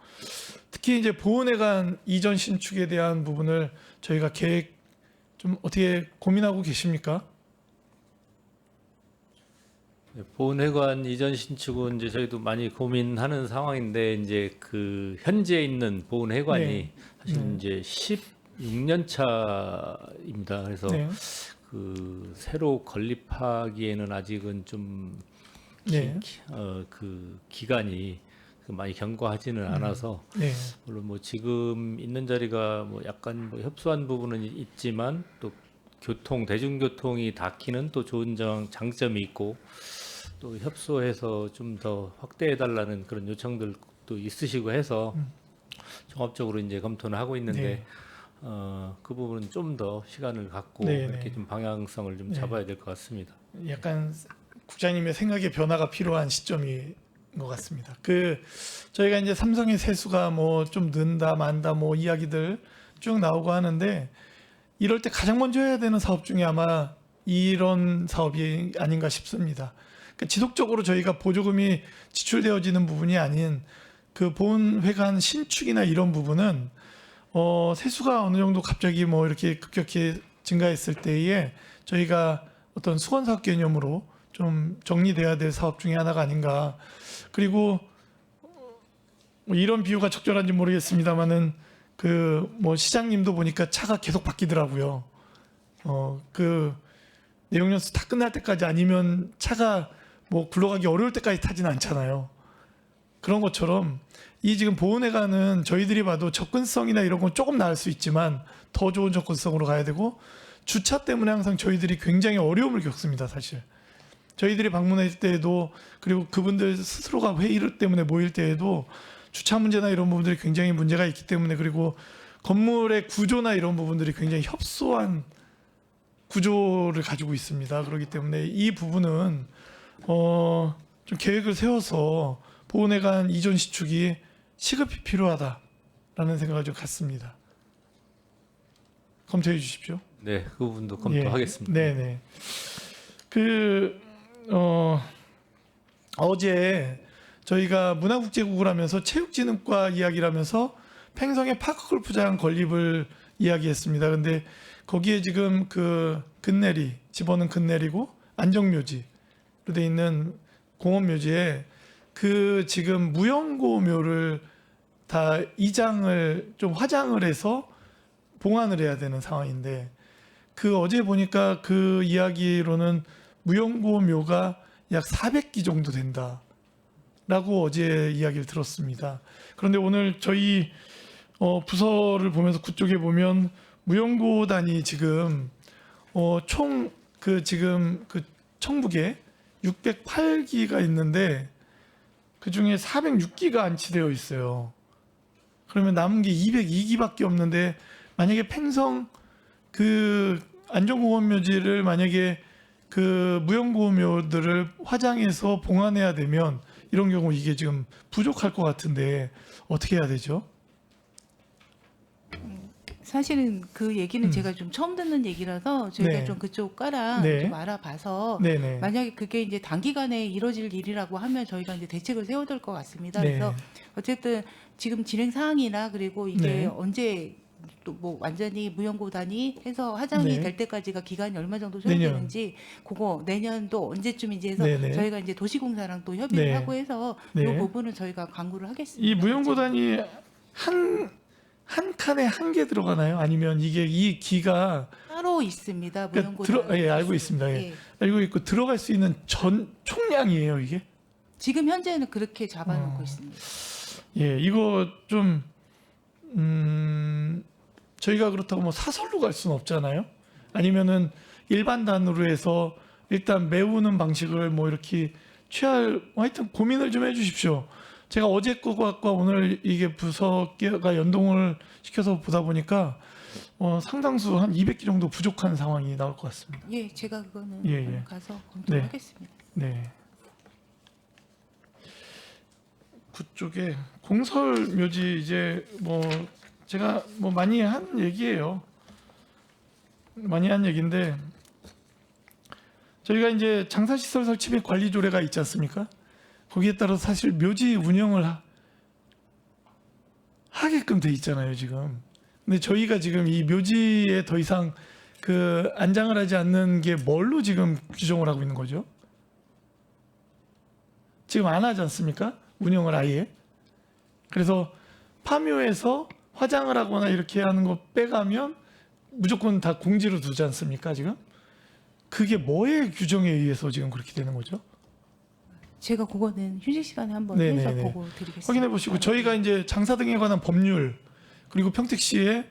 특히 이제 보훈회관 이전 신축에 대한 부분을 저희가 계획 좀 어떻게 고민하고 계십니까? 네, 보훈회관 이전 신축은 이제 저희도 많이 고민하는 상황인데 이제 그 현재 있는 보훈회관이 네. 사실 이제 16년 차입니다. 그래서 네. 그 새로 건립하기에는 아직은 좀 네. 그 기간이 많이 견고하지는 않아서 네. 물론 뭐 지금 있는 자리가 뭐 약간 뭐 협소한 부분은 있지만 또 대중교통이 닿기는 또 좋은 장점이 있고 또 협소해서 좀 더 확대해 달라는 그런 요청들도 있으시고 해서 종합적으로 이제 검토는 하고 있는데 네. 그 부분은 좀 더 시간을 갖고 네, 이렇게 네. 좀 방향성을 좀 네. 잡아야 될 것 같습니다. 약간 국장님의 생각의 변화가 필요한 시점인 것 같습니다. 저희가 이제 삼성의 세수가 뭐 좀 는다 만다 뭐 이야기들 쭉 나오고 하는데 이럴 때 가장 먼저 해야 되는 사업 중에 아마 이런 사업이 아닌가 싶습니다. 그러니까 지속적으로 저희가 보조금이 지출되어지는 부분이 아닌 그 보훈회관 신축이나 이런 부분은 세수가 어느 정도 갑자기 뭐 이렇게 급격히 증가했을 때에 저희가 어떤 수건사업 개념으로 좀 정리돼야 될 사업 중에 하나가 아닌가. 그리고 뭐 이런 비유가 적절한지 모르겠습니다만은 그 뭐 시장님도 보니까 차가 계속 바뀌더라고요. 그 내용연수 다 끝날 때까지 아니면 차가 뭐 굴러가기 어려울 때까지 타지는 않잖아요. 그런 것처럼 이 지금 보훈회관은 저희들이 봐도 접근성이나 이런 건 조금 나을 수 있지만 더 좋은 접근성으로 가야 되고, 주차 때문에 항상 저희들이 굉장히 어려움을 겪습니다. 사실 저희들이 방문할 때에도, 그리고 그분들 스스로가 회의 때문에 모일 때에도 주차 문제나 이런 부분들이 굉장히 문제가 있기 때문에, 그리고 건물의 구조나 이런 부분들이 굉장히 협소한 구조를 가지고 있습니다. 그렇기 때문에 이 부분은 좀 계획을 세워서 보훈회관 이전 시축이 시급히 필요하다라는 생각을 좀 갖습니다. 검토해 주십시오. 네, 그 부분도 검토하겠습니다. 예, 네네. 어제 저희가 문화국제국을 하면서 체육진흥과 이야기를 하면서 팽성의 파크골프장 건립을 이야기했습니다. 근데 거기에 지금 그 근내리, 집어는 근내리고 안정묘지로 돼 있는 공원묘지에 그 지금 무용고묘를 다 이장을 좀 화장을 해서 봉안을 해야 되는 상황인데, 그 어제 보니까 그 이야기로는 무용고묘가 약 400기 정도 된다라고 어제 이야기를 들었습니다. 그런데 오늘 저희 부서를 보면서 그쪽에 보면 무용고단이 지금 총 그 지금 그 청북에 608기가 있는데 그 중에 406기가 안치되어 있어요. 그러면 남은 게 202기밖에 없는데, 만약에 팽성 그 안전공원묘지를 만약에 그 무용고묘들을 화장해서 봉안해야 되면 이런 경우 이게 지금 부족할 것 같은데 어떻게 해야 되죠? 사실은 그 얘기는 제가 좀 처음 듣는 얘기라서 저희가 네. 좀 그쪽 과랑 네. 좀 알아봐서 네네. 만약에 그게 이제 단기간에 이루어질 일이라고 하면 저희가 이제 대책을 세워야 될 것 같습니다. 네. 그래서 어쨌든 지금 진행 사항이나 그리고 이게 네. 언제 또 뭐 완전히 무용고단이 해서 화장이 네. 될 때까지가 기간이 얼마 정도 내년. 소요되는지 그거 내년도 언제쯤인지 해서 네네. 저희가 이제 도시공사랑 또 협의를 네. 하고 해서 네. 이 부분은 저희가 강구를 하겠습니다. 이 무용고단이 한 칸에 한 개 들어가나요? 아니면 이게 이 기가 따로 있습니다. 그러니까 무용고단. 예, 알고 있습니다. 예. 알고 있고 들어갈 수 있는 전 총량이에요, 이게? 지금 현재는 그렇게 잡아놓고 있습니다. 예, 이거 좀 저희가 그렇다고 뭐 사설로 갈 수는 없잖아요. 아니면은 일반단으로 해서 일단 메우는 방식을 뭐 이렇게 하여튼 고민을 좀 해주십시오. 제가 어제 거과 오늘 이게 부서가 연동을 시켜서 보다 보니까 상당수 한 200기 정도 부족한 상황이 나올 것 같습니다. 예, 제가 그거는 예, 예. 가서 검토하겠습니다. 네. 그쪽에 공설묘지 이제 뭐 제가 뭐 많이 한 얘기예요. 많이 한 얘기인데, 저희가 이제 장사시설 설치 및 관리 조례가 있지 않습니까? 거기에 따라 사실 묘지 운영을 하게끔 돼 있잖아요, 지금. 근데 저희가 지금 이 묘지에 더 이상 그 안장을 하지 않는 게 뭘로 지금 규정을 하고 있는 거죠? 지금 안 하지 않습니까? 운영을 아예. 그래서 파묘에서 화장을 하거나 이렇게 하는 거 빼가면 무조건 다 공지로 두지 않습니까, 지금? 그게 뭐의 규정에 의해서 지금 그렇게 되는 거죠? 제가 그거는 휴식 시간에 한번 네네네. 해서 보고 드리겠습니다. 확인해 보시고, 저희가 이제 장사 등에 관한 법률, 그리고 평택시에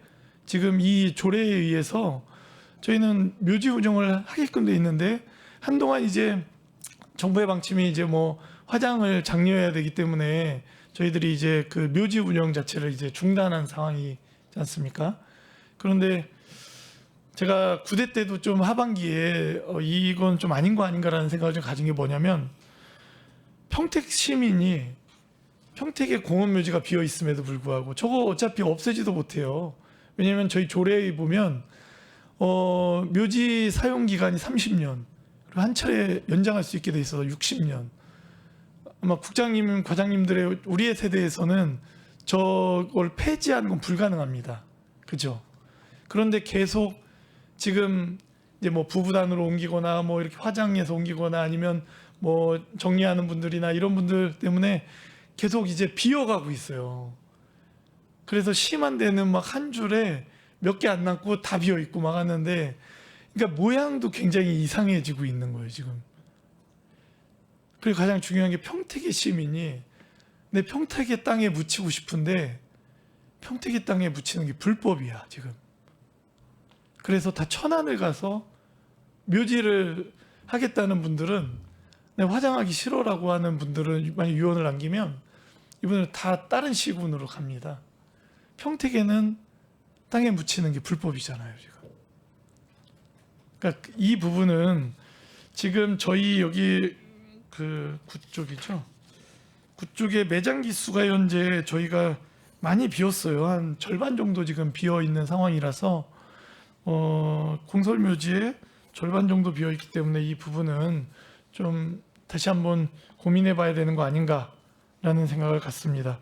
지금 이 조례에 의해서 저희는 묘지 운영을 하게끔 돼 있는데, 한동안 이제 정부의 방침이 이제 뭐 화장을 장려해야 되기 때문에 저희들이 이제 그 묘지 운영 자체를 이제 중단한 상황이지 않습니까? 그런데 제가 9대 때도 좀 하반기에 이건 좀 아닌 거 아닌가라는 생각을 좀 가진 게 뭐냐면, 평택 시민이 평택에 공원묘지가 비어 있음에도 불구하고 저거 어차피 없애지도 못해요. 왜냐하면 저희 조례에 보면 묘지 사용 기간이 30년, 그리고 한 차례 연장할 수 있게 돼 있어서 60년. 아마 국장님, 과장님들의 우리의 세대에서는 저걸 폐지하는 건 불가능합니다. 그죠? 그런데 계속 지금 이제 뭐 부부단으로 옮기거나 뭐 이렇게 화장해서 옮기거나 아니면 뭐 정리하는 분들이나 이런 분들 때문에 계속 이제 비어가고 있어요. 그래서 심한 데는 막 한 줄에 몇 개 안 남고 다 비어 있고 막 하는데, 그러니까 모양도 굉장히 이상해지고 있는 거예요, 지금. 그리고 가장 중요한 게 평택의 시민이 내 평택의 땅에 묻히고 싶은데 평택의 땅에 묻히는 게 불법이야 지금. 그래서 다 천안을 가서 묘지를 하겠다는 분들은, 내 화장하기 싫어라고 하는 분들은 만약 유언을 남기면 이분은 다 다른 시군으로 갑니다. 평택에는 땅에 묻히는 게 불법이잖아요 지금. 그러니까 이 부분은 지금 저희 여기 그 구 쪽이죠. 구 쪽에 매장 기수가 현재 저희가 많이 비었어요. 한 절반 정도 지금 비어 있는 상황이라서 공설묘지에 절반 정도 비어 있기 때문에 이 부분은 좀 다시 한번 고민해 봐야 되는 거 아닌가라는 생각을 갖습니다.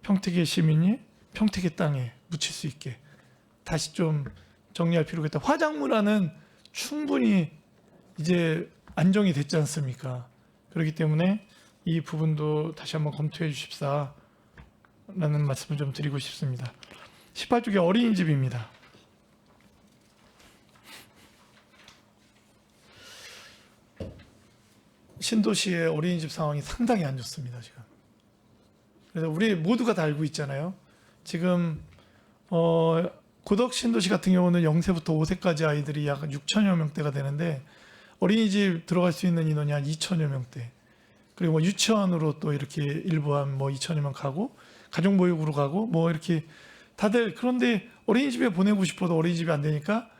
평택의 시민이 평택의 땅에 묻힐 수 있게 다시 좀 정리할 필요가 있다. 화장문화는 충분히 이제 안정이 됐지 않습니까? 그렇기 때문에 이 부분도 다시 한번 검토해 주십사라는 말씀을 좀 드리고 싶습니다. 18쪽에 어린이집입니다. 신도시의 어린이집 상황이 상당히 안 좋습니다 지금. 그래서 우리 모두가 다 알고 있잖아요. 지금 고덕 신도시 같은 경우는 0세부터 5세까지 아이들이 약 6천여 명대가 되는데 어린이집 들어갈 수 있는 인원이 한 2천여 명대. 그리고 뭐 유치원으로 또 이렇게 일부 한 뭐 2천여 명 가고 가정보육으로 가고 뭐 이렇게 다들, 그런데 어린이집에 보내고 싶어도 어린이집이 안 되니까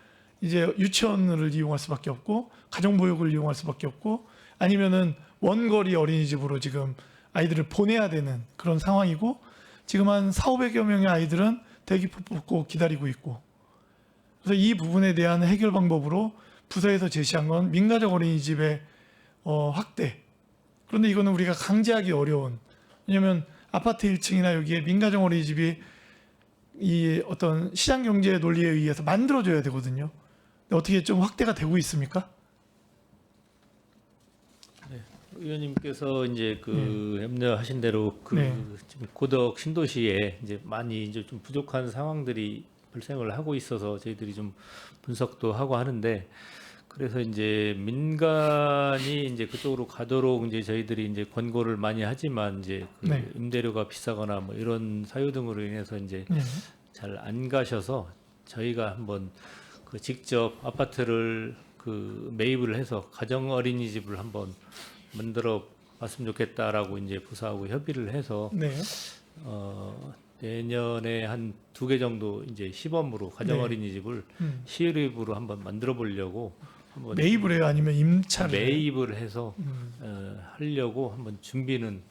이제 유치원을 이용할 수밖에 없고 가정보육을 이용할 수밖에 없고 아니면은 원거리 어린이집으로 지금 아이들을 보내야 되는 그런 상황이고, 지금 한 4,500여 명의 아이들은 대기표 뽑고 기다리고 있고, 그래서 이 부분에 대한 해결 방법으로 부서에서 제시한 건 민가정 어린이집의 확대. 그런데 이거는 우리가 강제하기 어려운, 왜냐하면 아파트 1층이나 여기에 민가정 어린이집이 이 어떤 시장 경제 논리에 의해서 만들어져야 되거든요. 근데 어떻게 좀 확대가 되고 있습니까? 의원님께서 이제 그 염려하신 대로 그 네. 지금 고덕 신도시에 이제 많이 이제 좀 부족한 상황들이 발생을 하고 있어서 저희들이 좀 분석도 하고 하는데, 그래서 이제 민간이 이제 그쪽으로 가도록 이제 저희들이 이제 권고를 많이 하지만 이제 그 네. 임대료가 비싸거나 뭐 이런 사유 등으로 인해서 이제 네. 잘 안 가셔서 저희가 한번 그 직접 아파트를 그 매입을 해서 가정 어린이집을 한번 만들어 봤으면 좋겠다라고 이제 부서하고 협의를 해서 네. 내년에 한 2개 정도 이제 시범으로 가정 네. 어린이집을 시립으로 한번 만들어 보려고 한번 매입을 해요? 아니면 임차를 해요? 매입을 해서 하려고 한번 준비는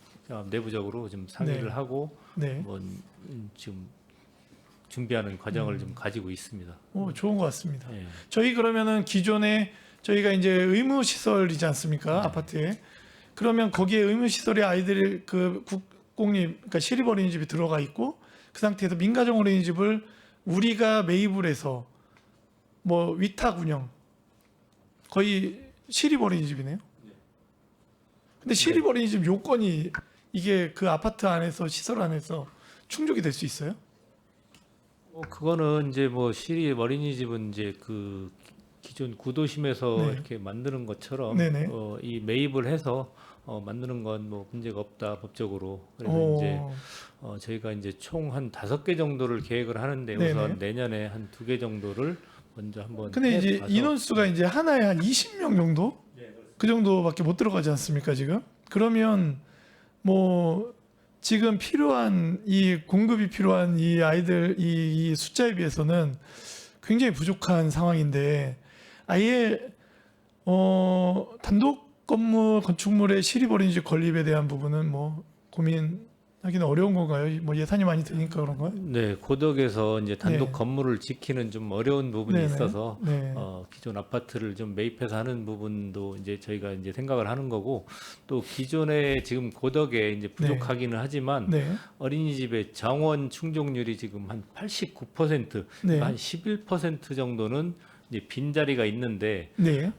내부적으로 좀 상의를 네. 하고 네. 한번 지금 준비하는 과정을 좀 가지고 있습니다. 좋은 것 같습니다. 예. 저희 그러면은 기존에 저희가 이제 의무 시설이지 않습니까? 네. 아파트에. 그러면 거기에 의무 시설에 아이들이 그 국공립, 그러니까 시립 어린이집이 들어가 있고 그 상태에서 민가정 어린이집을 우리가 매입을 해서 뭐 위탁 운영, 거의 시립 어린이집이네요. 근데 시립 어린이집 요건이 이게 그 아파트 안에서 시설 안에서 충족이 될 수 있어요? 그거는 이제 뭐 시립 어린이집은 이제 그 기존 구도심에서 네. 이렇게 만드는 것처럼 네네. 이 매입을 해서 만드는 건 뭐 문제가 없다 법적으로. 그래서 오. 이제 저희가 이제 총 한 5개 정도를 계획을 하는데 네네. 우선 내년에 한 2개 정도를 먼저 한번 근데 이제 해봐서 인원수가 이제 하나에 한 20명 정도? 그 정도밖에 못 들어가지 않습니까, 지금? 그러면 뭐 지금 필요한 이 공급이 필요한 이 아이들 이 숫자에 비해서는 굉장히 부족한 상황인데, 아예 단독 건물 건축물의 시립 어린이집 건립에 대한 부분은 뭐 고민하기는 어려운 건가요? 뭐 예산이 많이 드니까 그런가요? 네, 고덕에서 이제 단독 네. 건물을 지키는 좀 어려운 부분이 네네. 있어서 네. 기존 아파트를 좀 매입해서 하는 부분도 이제 저희가 이제 생각을 하는 거고, 또 기존에 지금 고덕에 이제 부족하기는 하지만 네. 어린이집의 정원 충족률이 지금 한 89%, 네. 한 11% 정도는 이제 빈자리가 있는데, 네.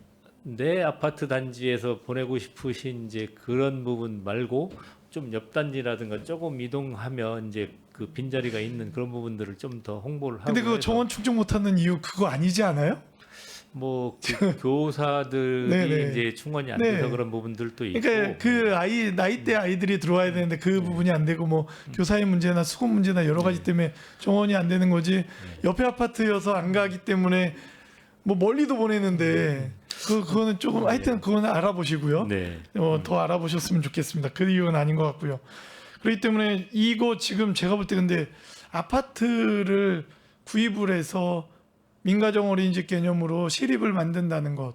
내 아파트 단지에서 보내고 싶으신 이제 그런 부분 말고 좀 옆 단지라든가 조금 이동하면 이제 그 빈자리가 있는 그런 부분들을 좀 더 홍보를 하고. 근데 그 해서 정원 충족 못하는 이유 그거 아니지 않아요? 뭐 그 교사들이 네네. 이제 충원이 안 네. 돼서 그런 부분들도 있고. 그러니까 그 나이대 아이들이 들어와야 되는데 그 부분이 안 되고 뭐 교사의 문제나 수급 문제나 여러 가지 때문에 정원이 안 되는 거지. 옆에 아파트여서 안 가기 때문에 뭐 멀리도 보내는데 그거는 조금 하여튼 그거는 알아보시고요. 네. 더 알아보셨으면 좋겠습니다. 그 이유는 아닌 것 같고요. 그렇기 때문에 이거 지금 제가 볼 때 근데 아파트를 구입을 해서 민가정 어린이집 개념으로 시립을 만든다는 것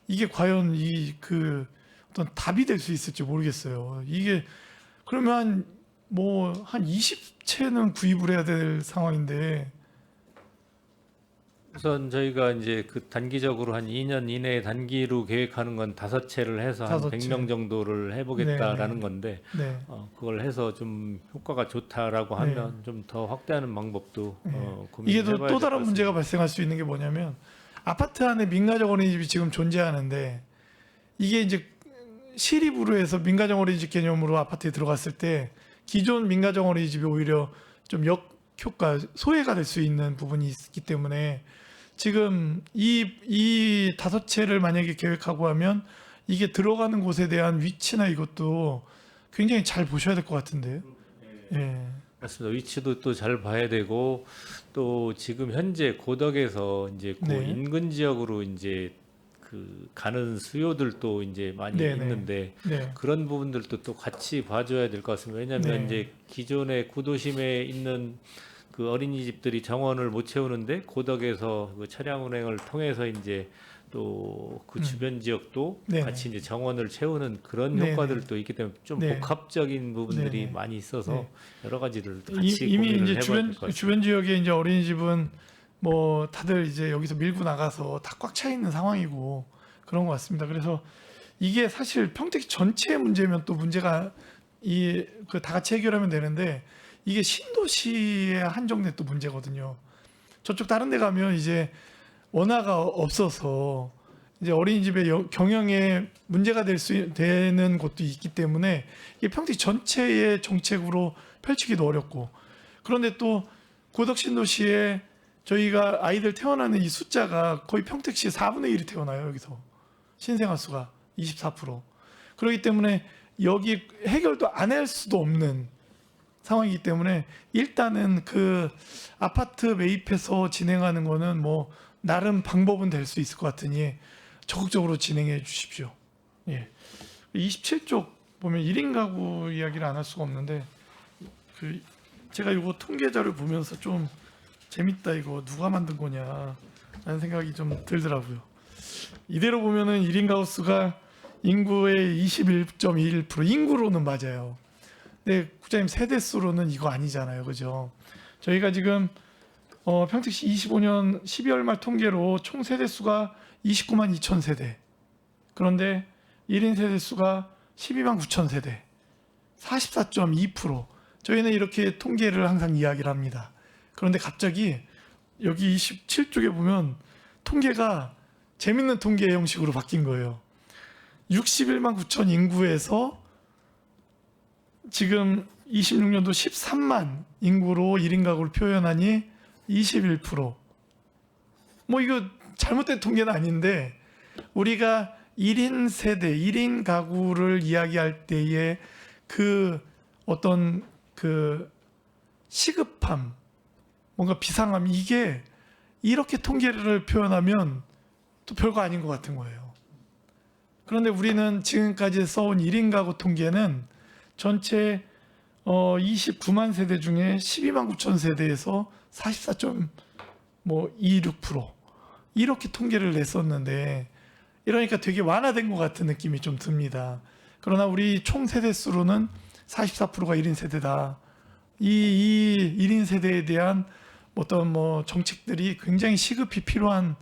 이게 과연 이 그 어떤 답이 될 수 있을지 모르겠어요. 이게 그러면 뭐 한 20채는 구입을 해야 될 상황인데 우선 저희가 이제 그 단기적으로 한 2년 이내에 단기로 계획하는 건 5채를 해서 한 5채. 100명 정도를 해보겠다라는 네. 건데 네. 그걸 해서 좀 효과가 좋다라고 하면 좀 더 확대하는 방법도 이게 고민해봐야 또 다른 문제가 니다 발생할 수 있는 게 뭐냐면 아파트 안에 민가정 어린이집이 지금 존재하는데 이게 이제 시립으로 해서 민가정 어린이집 개념으로 아파트에 들어갔을 때 기존 민가정 어린이집이 오히려 좀 역효과 소외가 될 수 있는 부분이 있기 때문에 지금 이 5채를 만약에 계획하고 하면 이게 들어가는 곳에 대한 위치나 이것도 굉장히 잘 보셔야 될 것 같은데요. 예. 맞습니다. 위치도 또 잘 봐야 되고 또 지금 현재 고덕에서 이제 그 네. 인근 지역으로 이제 그 가는 수요들도 이제 많이 네, 네. 있는데 네. 그런 부분들도 또 같이 봐줘야 될 것 같습니다. 왜냐하면 네. 이제 기존의 구도심에 있는 그 어린이집들이 정원을 못 채우는데 고덕에서 그 차량 운행을 통해서 이제 또 그 주변 지역도 네네. 같이 이제 정원을 채우는 그런 네네. 효과들도 있기 때문에 좀 네. 복합적인 부분들이 네네. 많이 있어서 네. 여러 가지를 같이 이미 고민을 이제 해봐야 될 주변 것 같습니다. 주변 지역에 이제 어린이집은 뭐 다들 이제 여기서 밀고 나가서 다 꽉 차 있는 상황이고 그런 것 같습니다. 그래서 이게 사실 평택 전체의 문제면 또 문제가 이 그 다 같이 해결하면 되는데 이게 신도시에 한정된 또 문제거든요. 저쪽 다른 데 가면 이제 원화가 없어서 이제 어린이집의 경영에 문제가 되는 곳도 있기 때문에 이게 평택 전체의 정책으로 펼치기도 어렵고 그런데 또 고덕 신도시에 저희가 아이들 태어나는 이 숫자가 거의 평택시 4분의 1이 태어나요. 여기서 신생아 수가 24%. 그렇기 때문에 여기 해결도 안 할 수도 없는 상황이기 때문에 일단은 그 아파트 매입해서 진행하는 거는 뭐 나름 방법은 될 수 있을 것 같으니 적극적으로 진행해 주십시오. 예. 27쪽 보면 1인 가구 이야기를 안 할 수가 없는데 그 제가 이거 통계자를 보면서 좀 재밌다 이거 누가 만든 거냐 라는 생각이 좀 들더라고요. 이대로 보면은 1인 가구 수가 인구의 21.21% 인구로는 맞아요. 근데 국장님 세대수로는 이거 아니잖아요. 그죠? 저희가 지금 평택시 25년 12월 말 통계로 총 세대수가 29만 2천 세대. 그런데 1인 세대수가 12만 9천 세대. 44.2%. 저희는 이렇게 통계를 항상 이야기를 합니다. 그런데 갑자기 여기 27쪽에 보면 통계가 재밌는 통계 형식으로 바뀐 거예요. 61만 9천 인구에서 지금 26년도 13만 인구로 1인 가구를 표현하니 21%. 뭐 이거 잘못된 통계는 아닌데 우리가 1인 세대, 1인 가구를 이야기할 때의 그 어떤 그 시급함, 뭔가 비상함 이게 이렇게 통계를 표현하면 또 별거 아닌 것 같은 거예요. 그런데 우리는 지금까지 써온 1인 가구 통계는 전체 29만 세대 중에 12만 9천 세대에서 44.26% 이렇게 통계를 냈었는데 이러니까 되게 완화된 것 같은 느낌이 좀 듭니다. 그러나 우리 총 세대 수로는 44%가 1인 세대다. 이 1인 세대에 대한 어떤 뭐 정책들이 굉장히 시급히 필요한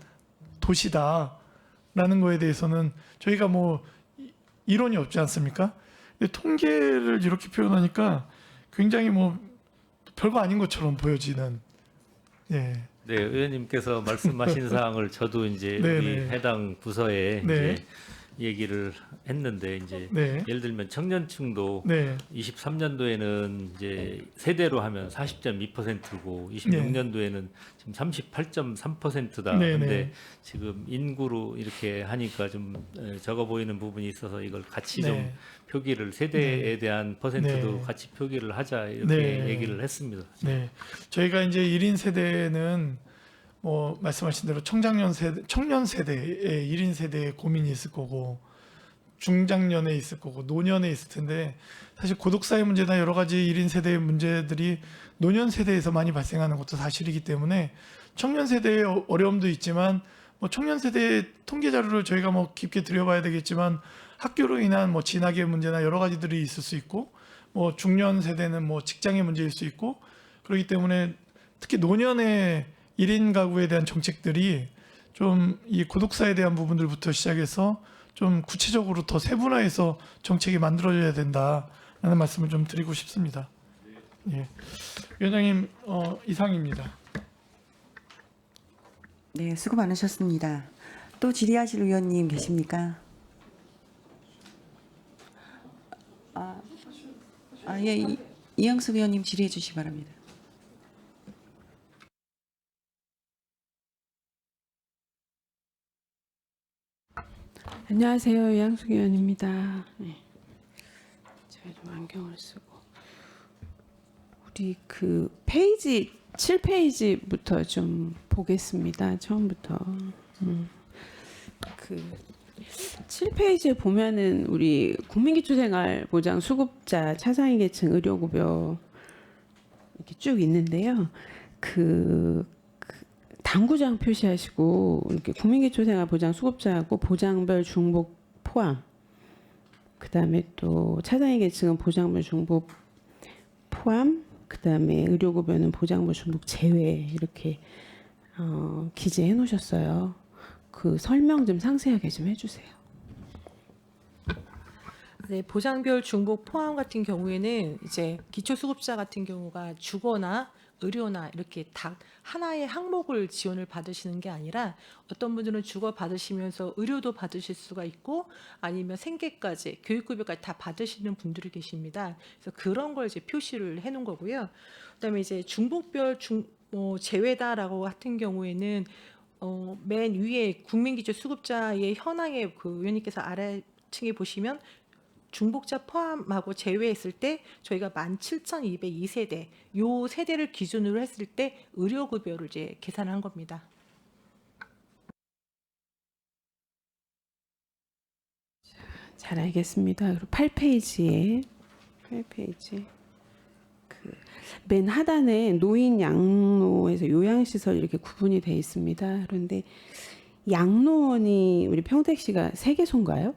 도시다라는 거에 대해서는 저희가 뭐 이론이 없지 않습니까? 근데 통계를 이렇게 표현하니까 굉장히 뭐 별거 아닌 것처럼 보여지는. 예. 네, 의원님께서 말씀하신 사항을 저도 이제 네, 우리 네. 해당 부서에 네. 이제 얘기를 했는데 이제 네. 예를 들면 청년층도 네. 23년도에는 이제 세대로 하면 40.2%고 26년도에는 지금 38.3%다. 네, 근데 네. 지금 인구로 이렇게 하니까 좀 적어 보이는 부분이 있어서 이걸 같이 좀 네. 표기를 세대에 네. 대한 퍼센트도 네. 같이 표기를 하자 이렇게 네. 얘기를 했습니다. 네. 저희가 이제 1인 세대는 뭐 말씀하신 대로 청년 세대의 1인 세대의 고민이 있을 거고 중장년에 있을 거고 노년에 있을 텐데 사실 고독사의 문제나 여러 가지 1인 세대의 문제들이 노년 세대에서 많이 발생하는 것도 사실이기 때문에 청년 세대의 어려움도 있지만 뭐 청년 세대의 통계 자료를 저희가 뭐 깊게 들여봐야 되겠지만 학교로 인한 뭐 진학의 문제나 여러 가지들이 있을 수 있고 뭐 중년 세대는 뭐 직장의 문제일 수 있고 그렇기 때문에 특히 노년의 1인 가구에 대한 정책들이 좀 이 고독사에 대한 부분들부터 시작해서 좀 구체적으로 더 세분화해서 정책이 만들어져야 된다라는 말씀을 좀 드리고 싶습니다. 예. 위원장님 이상입니다. 네, 수고 많으셨습니다. 또 질의하실 의원님 계십니까? 예, 이영숙 의원님 질의해 주시기 바랍니다. 안녕하세요. 이양숙 의원입니다. 네. 제가 좀 안경을 쓰고 우리 그 페이지 7페이지부터 좀 보겠습니다. 처음부터 그 7페이지에 보면은 우리 국민기초생활보장 수급자 차상위 계층 의료급여 이렇게 쭉 있는데요. 당구장 표시하시고 이렇게 국민기초생활보장 수급자하고 보장별 중복 포함, 그다음에 또 차상위 계층은 보장별 중복 포함, 그다음에 의료급여는 보장별 중복 제외 이렇게 기재해 놓으셨어요. 그 설명 좀 상세하게 좀 해주세요. 네, 보장별 중복 포함 같은 경우에는 이제 기초수급자 같은 경우가 주거나 의료나 이렇게 다 하나의 항목을 지원을 받으시는 게 아니라 어떤 분들은 주거 받으시면서 의료도 받으실 수가 있고 아니면 생계까지 교육급여까지 다 받으시는 분들이 계십니다. 그래서 그런 걸 이제 표시를 해놓은 거고요. 그다음에 이제 중복별 제외다라고 같은 경우에는 맨 위에 국민기초수급자의 현황에 그 의원님께서 아래층에 보시면 중복자 포함하고 제외했을 때 저희가 17,202세대 요 세대를 기준으로 했을 때 의료급여를 이제 계산한 겁니다. 잘 알겠습니다. 그리고 8페이지 맨 하단에 노인 양로에서 요양시설 이렇게 구분이 되어 있습니다. 그런데 양로원이 우리 평택시가 3개소인가요?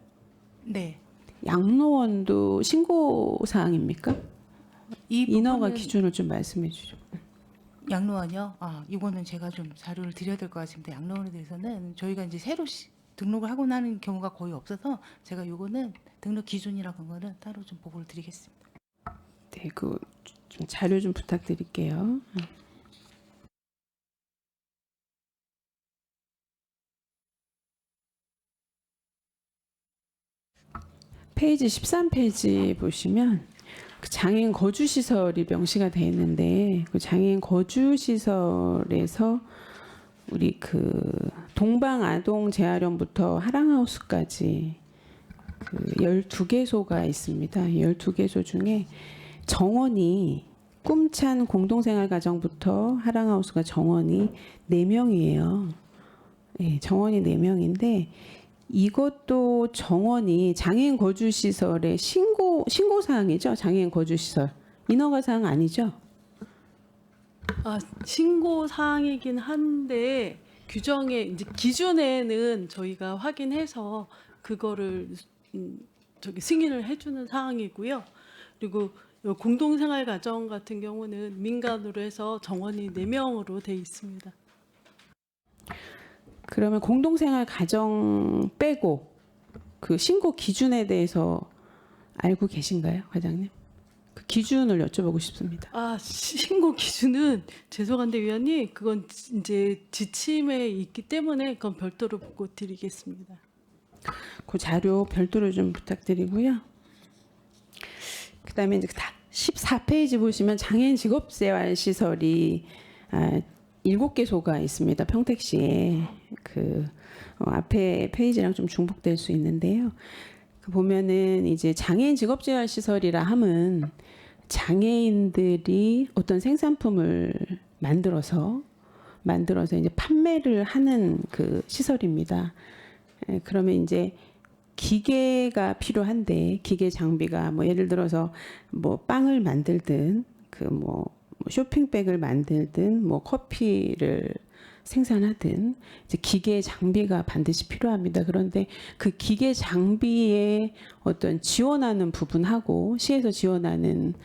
네. 양로원도 신고 사항입니까? 이 인허가 부분은 기준을 좀 말씀해 주죠. 양로원이요? 이거는 제가 좀 자료를 드려야 될 것 같습니다. 양로원에 대해서는 저희가 이제 새로 등록을 하고 나는 경우가 거의 없어서 제가 요거는 등록 기준이라고 한 거는 따로 좀 보고를 드리겠습니다. 네, 그 좀 자료 좀 부탁드릴게요. 페이지 13페이지 보시면 그 장애인 거주 시설이 명시가 되어 있는데 그 장애인 거주 시설에서 우리 그 동방 아동 재활용부터 하랑하우스까지 그 12개소가 있습니다. 12개소 중에 정원이 꿈찬 공동생활 가정부터 하랑하우스가 정원이 4명이에요. 네, 정원이 4명인데 이것도 정원이 장애인 거주 시설의 신고 사항이죠. 장애인 거주 시설 인허가 사항 아니죠? 신고 사항이긴 한데 규정에 이제 기준에는 저희가 확인해서 그거를 승인을 해주는 사항이고요. 그리고 공동생활 가정 같은 경우는 민간으로 해서 정원이 4명으로 돼 있습니다. 그러면 공동생활 가정 빼고 그 신고 기준에 대해서 알고 계신가요, 과장님? 그 기준을 여쭤보고 싶습니다. 신고 기준은 죄송한데 위원님 그건 이제 지침에 있기 때문에 그건 별도로 보고 드리겠습니다. 그 자료 별도로 좀 부탁드리고요. 그다음에 이제 14페이지 보시면 장애인 직업재활 시설이 7개소가 있습니다. 평택시에 앞에 페이지랑 좀 중복될 수 있는데요. 보면은 이제 장애인 직업재활 시설이라 함은 장애인들이 어떤 생산품을 만들어서 이제 판매를 하는 그 시설입니다. 그러면 이제 기계가 필요한데 기계 장비가 뭐 예를 들어서 뭐 빵을 만들든 뭐 쇼핑백을 만들든 뭐 커피를 생산하든 이제 기계 장비가 반드시 필요합니다. 그런데 그 기계 장비에 어떤 지원하는 부분하고 시에서 지원하는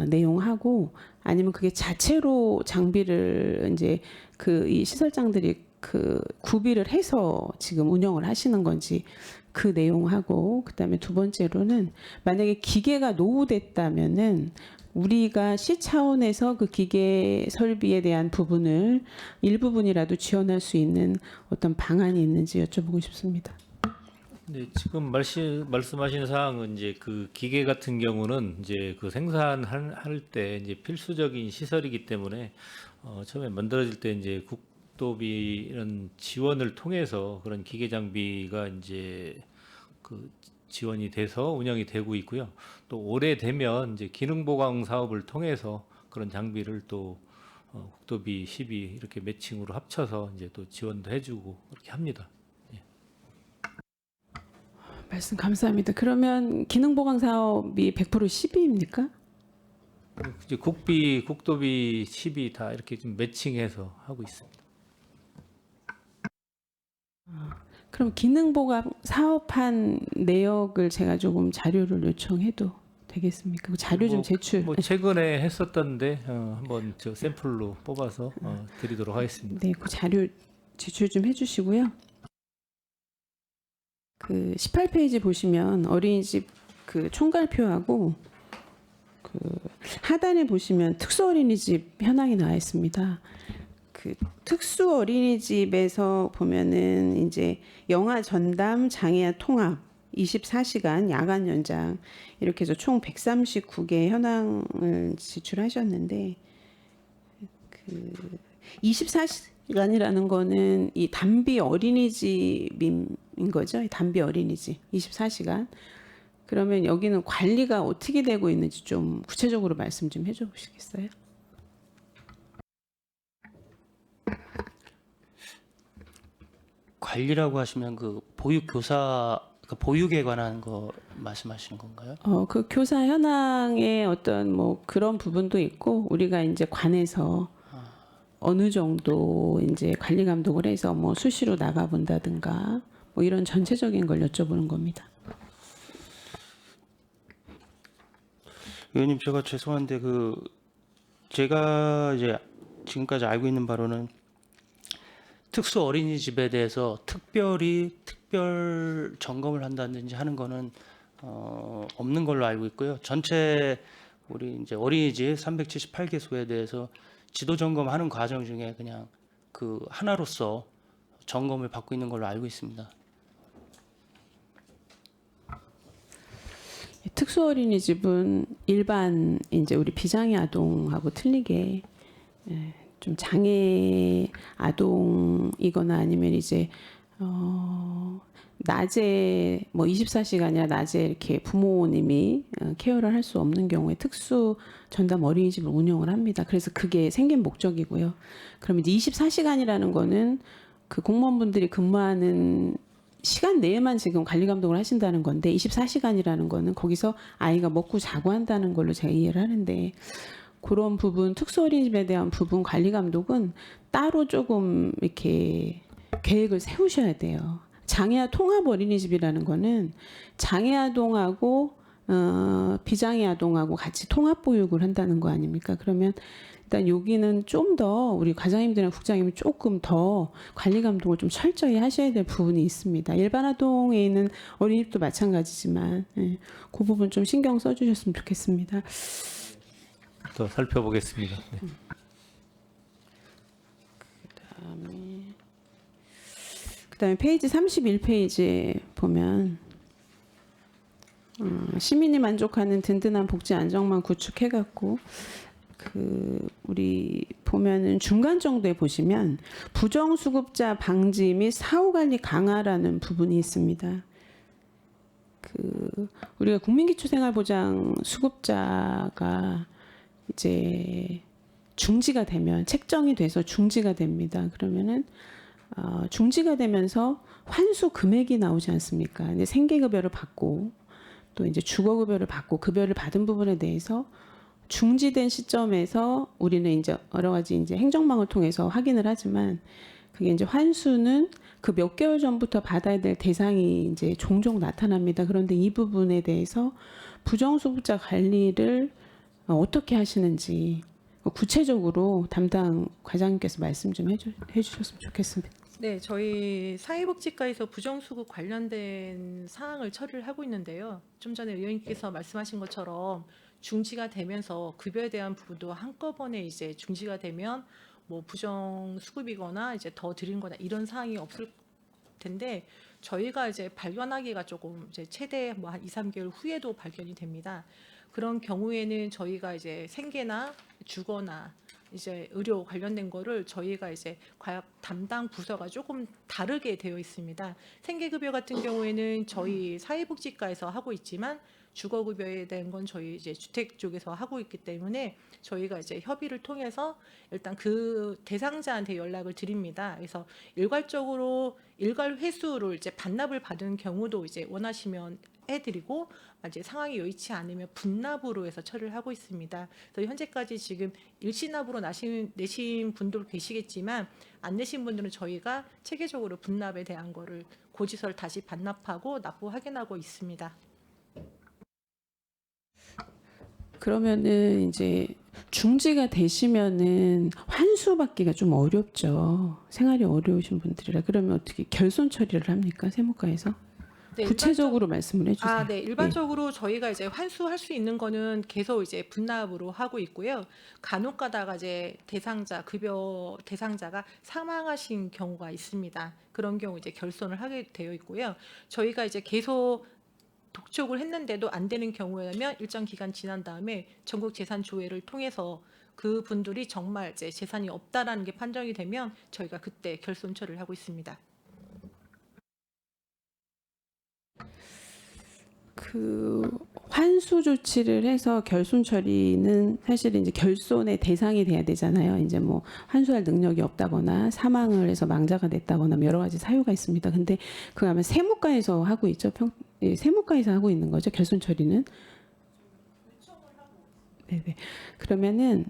내용하고 아니면 그게 자체로 장비를 이제 이 시설장들이 구비를 해서 지금 운영을 하시는 건지 그 내용하고 그다음에 두 번째로는 만약에 기계가 노후됐다면은 우리가 시 차원에서 그 기계 설비에 대한 부분을 일부분이라도 지원할 수 있는 어떤 방안이 있는지 여쭤보고 싶습니다. 네, 지금 말씀하신 사항은 이제 그 기계 같은 경우는 이제 그 생산할 때 이제 필수적인 시설이기 때문에 처음에 만들어질 때 이제 국도비 이런 지원을 통해서 그런 기계 장비가 이제 그 지원이 돼서 운영이 되고 있고요. 또 오래되면 이제 기능 보강 사업을 통해서 그런 장비를 또 국도비, 시비 이렇게 매칭으로 합쳐서 이제 또 지원도 해주고 그렇게 합니다. 말씀 감사합니다. 그러면 기능 보강 사업이 100% 시비입니까? 이제 국비, 국도비, 시비 다 이렇게 좀 매칭해서 하고 있습니다. 그럼 기능 보강 사업한 내역을 제가 조금 자료를 요청해도 되겠습니까? 그 자료 좀 제출. 뭐 최근에 했었던데 한번 저 샘플로 뽑아서 드리도록 하겠습니다. 네, 그 자료 제출 좀 해주시고요. 그 18페이지 보시면 어린이집 그 총괄표하고 그 하단에 보시면 특수 어린이집 현황이 나와 있습니다. 그 특수 어린이집에서 보면은 이제 영아 전담 장애아 통합 24시간 야간 연장 이렇게 해서 총 139개 현황을 제출하셨는데 그 24시간이라는 거는 이 담비 어린이집인 거죠. 이 담비 어린이집 24시간. 그러면 여기는 관리가 어떻게 되고 있는지 좀 구체적으로 말씀 좀 해줘 보시겠어요? 관리라고 하시면 그 보육 교사 그 보육에 관한 거 말씀하시는 건가요? 그 교사 현황의 어떤 뭐 그런 부분도 있고 우리가 이제 관에서 어느 정도 이제 관리 감독을 해서 뭐 수시로 나가 본다든가 뭐 이런 전체적인 걸 여쭤보는 겁니다. 의원님 제가 죄송한데 제가 이제 지금까지 알고 있는 바로는 특수 어린이집에 대해서 특별 점검을 한다든지 하는 거는 없는 걸로 알고 있고요. 전체 우리 이제 어린이집 378개소에 대해서 지도 점검하는 과정 중에 그냥 그 하나로서 점검을 받고 있는 걸로 알고 있습니다. 특수 어린이집은 일반 이제 우리 비장애 아동하고 틀리게 좀 장애 아동이거나 아니면 이제 낮에 뭐 24시간이나 낮에 이렇게 부모님이 케어를 할 수 없는 경우에 특수 전담 어린이집을 운영을 합니다. 그래서 그게 생긴 목적이고요. 그럼 이제 24시간이라는 거는 그 공무원분들이 근무하는 시간 내에만 지금 관리 감독을 하신다는 건데 24시간이라는 거는 거기서 아이가 먹고 자고 한다는 걸로 제가 이해를 하는데 그런 부분 특수 어린이집에 대한 부분 관리 감독은 따로 조금 이렇게 계획을 세우셔야 돼요. 장애아 통합 어린이집이라는 거는 장애 아동하고 비장애 아동하고 같이 통합 보육을 한다는 거 아닙니까? 그러면 일단 여기는 좀 더 우리 과장님들이랑 국장님이 조금 더 관리 감독을 좀 철저히 하셔야 될 부분이 있습니다. 일반 아동에 있는 어린이집도 마찬가지지만 그 부분 좀 신경 써주셨으면 좋겠습니다. 더 살펴보겠습니다. 네. 그다음에 페이지 31페이지에 보면 시민이 만족하는 든든한 복지 안정망 구축해갖고 우리 보면은 중간 정도에 보시면 부정수급자 방지 및 사후관리 강화라는 부분이 있습니다. 우리가 국민기초생활보장 수급자가 이제 중지가 되면 책정이 돼서 중지가 됩니다. 그러면은 중지가 되면서 환수 금액이 나오지 않습니까? 근데 생계급여를 받고 또 이제 주거급여를 받고 급여를 받은 부분에 대해서 중지된 시점에서 우리는 이제 여러 가지 이제 행정망을 통해서 확인을 하지만 그게 이제 환수는 그 몇 개월 전부터 받아야 될 대상이 이제 종종 나타납니다. 그런데 이 부분에 대해서 부정수급자 관리를 어떻게 하시는지 구체적으로 담당 과장님께서 말씀 좀 해주셨으면 좋겠습니다. 네, 저희 사회복지과에서 부정수급 관련된 사항을 처리를 하고 있는데요. 좀 전에 의원님께서 말씀하신 것처럼 중지가 되면서 급여에 대한 부분도 한꺼번에 이제 중지가 되면 뭐 부정수급이거나 이제 더 드린거나 이런 사항이 없을 텐데 저희가 이제 발견하기가 조금 이제 최대 뭐 한 2, 3개월 후에도 발견이 됩니다. 그런 경우에는 저희가 이제 생계나 주거나 이제 의료 관련된 거를 저희가 이제 각 담당 부서가 조금 다르게 되어 있습니다. 생계급여 같은 경우에는 저희 사회복지과에서 하고 있지만 주거급여에 대한 건 저희 이제 주택 쪽에서 하고 있기 때문에 저희가 이제 협의를 통해서 일단 그 대상자한테 연락을 드립니다. 그래서 일괄적으로 일괄 회수를 이제 반납을 받은 경우도 이제 원하시면 해드리고 이제 상황이 여의치 않으면 분납으로 해서 처리를 하고 있습니다. 그래서 현재까지 지금 일시납으로 내신 분들 계시겠지만 안 내신 분들은 저희가 체계적으로 분납에 대한 거를 고지서를 다시 반납하고 납부 확인하고 있습니다. 그러면은 이제 중지가 되시면은 환수받기가 좀 어렵죠. 생활이 어려우신 분들이라. 그러면 어떻게 결손 처리를 합니까? 세무과에서? 네, 구체적으로 말씀을 해주세요. 네, 일반적으로 저희가 이제 환수할 수 있는 거는 계속 이제 분납으로 하고 있고요. 간혹 가다가 이제 대상자 급여 대상자가 사망하신 경우가 있습니다. 그런 경우 이제 결손을 하게 되어 있고요. 저희가 이제 계속 독촉을 했는데도 안 되는 경우라면 일정 기간 지난 다음에 전국 재산 조회를 통해서 그 분들이 정말 이제 재산이 없다라는 게 판정이 되면 저희가 그때 결손 처리를 하고 있습니다. 환수 조치를 해서 결손 처리는 사실 이제 결손의 대상이 돼야 되잖아요. 이제 뭐 환수할 능력이 없다거나 사망을 해서 망자가 됐다거나 여러 가지 사유가 있습니다. 근데 그거 아마 세무과에서 하고 있죠. 세무과에서 하고 있는 거죠. 결손 처리는. 네네. 그러면은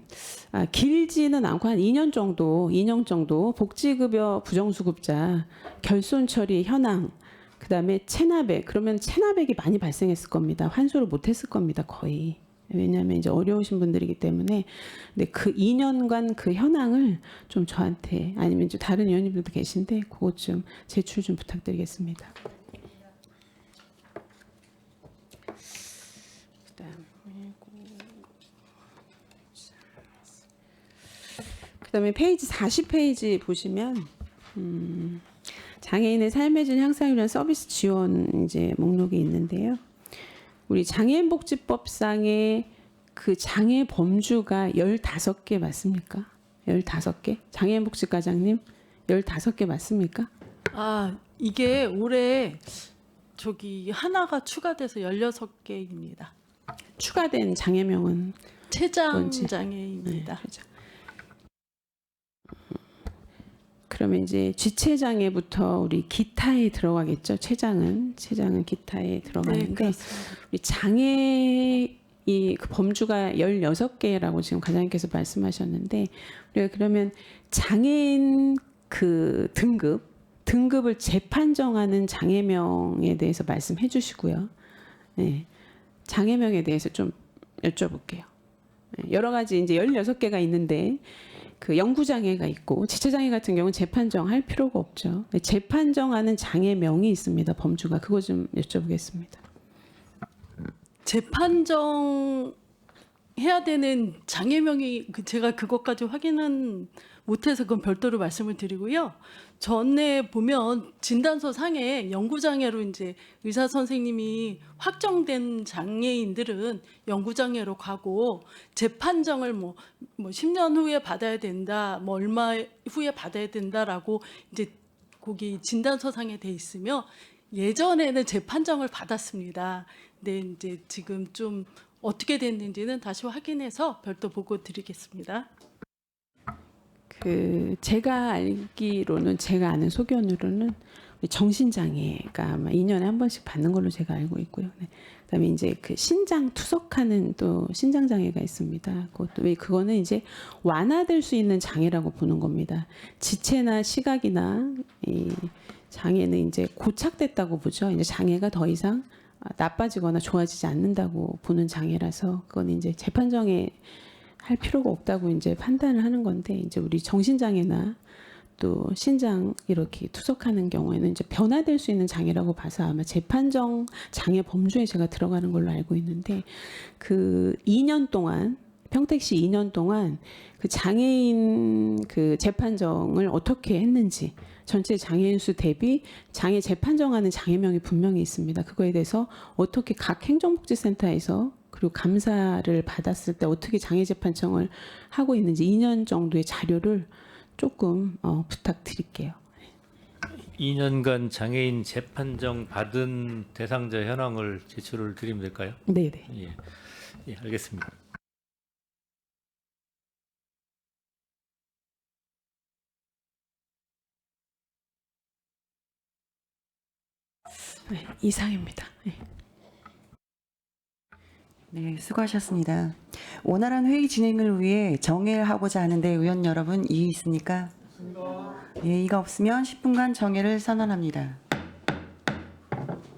길지는 않고 한 2년 정도 복지급여 부정수급자 결손 처리 현황. 그다음에 체납액. 그러면 체납액이 많이 발생했을 겁니다. 환수를 못했을 겁니다. 거의. 왜냐하면 이제 어려우신 분들이기 때문에. 근데 그 2년간 그 현황을 좀 저한테 아니면 좀 다른 위원님들도 계신데 그것 좀 제출 좀 부탁드리겠습니다. 그다음에 페이지 40페이지 보시면 장애인의 삶의 질 향상을 위한 서비스 지원 이제 목록이 있는데요. 우리 장애인복지법상의 그 장애 범주가 15개 맞습니까? 15개? 장애인복지과장님 15개 맞습니까? 이게 올해 하나가 추가돼서 16개입니다. 추가된 장애명은 췌장 뭔지? 장애입니다. 네, 췌장. 그러면 이제 지체장애부터 우리 기타에 들어가겠죠. 췌장은 기타에 들어가는데 그렇습니다. 우리 장애 그 범주가 16개라고 지금 과장님께서 말씀하셨는데 우리가 그러면 장애인 그 등급을 재판정하는 장애명에 대해서 말씀해 주시고요. 네. 장애명에 대해서 좀 여쭤볼게요. 네. 여러 가지 이제 16개가 있는데 그 영구장애가 있고 지체장애 같은 경우는 재판정할 필요가 없죠. 재판정하는 장애명이 있습니다. 범주가. 그거 좀 여쭤보겠습니다. 재판정이 해야 되는 장애명이 제가 그것까지 확인은 못해서 그건 별도로 말씀을 드리고요. 전에 보면 진단서 상에 영구장애로 이제 의사 선생님이 확정된 장애인들은 영구장애로 가고 재판정을 뭐 10년 후에 받아야 된다, 뭐 얼마 후에 받아야 된다라고 이제 거기 진단서 상에 돼 있으며 예전에는 재판정을 받았습니다. 근데 이제 지금 좀 어떻게 됐는지는 다시 확인해서 별도 보고 드리겠습니다. 제가 알기로는 제가 아는 소견으로는 정신장애가 아마 2년에 한 번씩 받는 걸로 제가 알고 있고요. 네. 그다음에 이제 그 신장 투석하는 또 신장 장애가 있습니다. 그거는 이제 완화될 수 있는 장애라고 보는 겁니다. 지체나 시각이나 이 장애는 이제 고착됐다고 보죠. 이제 장애가 더 이상 나빠지거나 좋아지지 않는다고 보는 장애라서 그건 이제 재판정에 할 필요가 없다고 이제 판단을 하는 건데 이제 우리 정신장애나 또 신장 이렇게 투석하는 경우에는 이제 변화될 수 있는 장애라고 봐서 아마 재판정 장애 범주에 제가 들어가는 걸로 알고 있는데 그 2년 동안 평택시 2년 동안 그 장애인 그 재판정을 어떻게 했는지 전체 장애인 수 대비 장애 재판정하는 장애명이 분명히 있습니다. 그거에 대해서 어떻게 각 행정복지센터에서 그리고 감사를 받았을 때 어떻게 장애 재판정을 하고 있는지 2년 정도의 자료를 조금 부탁드릴게요. 2년간 장애인 재판정 받은 대상자 현황을 제출을 드리면 될까요? 네. 예, 알겠습니다. 네, 이상입니다. 네. 네, 수고하셨습니다. 원활한 회의 진행을 위해 정회를 하고자 하는데 의원 여러분 이의 있습니까? 예, 이가 없으면 10분간 정회를 선언합니다.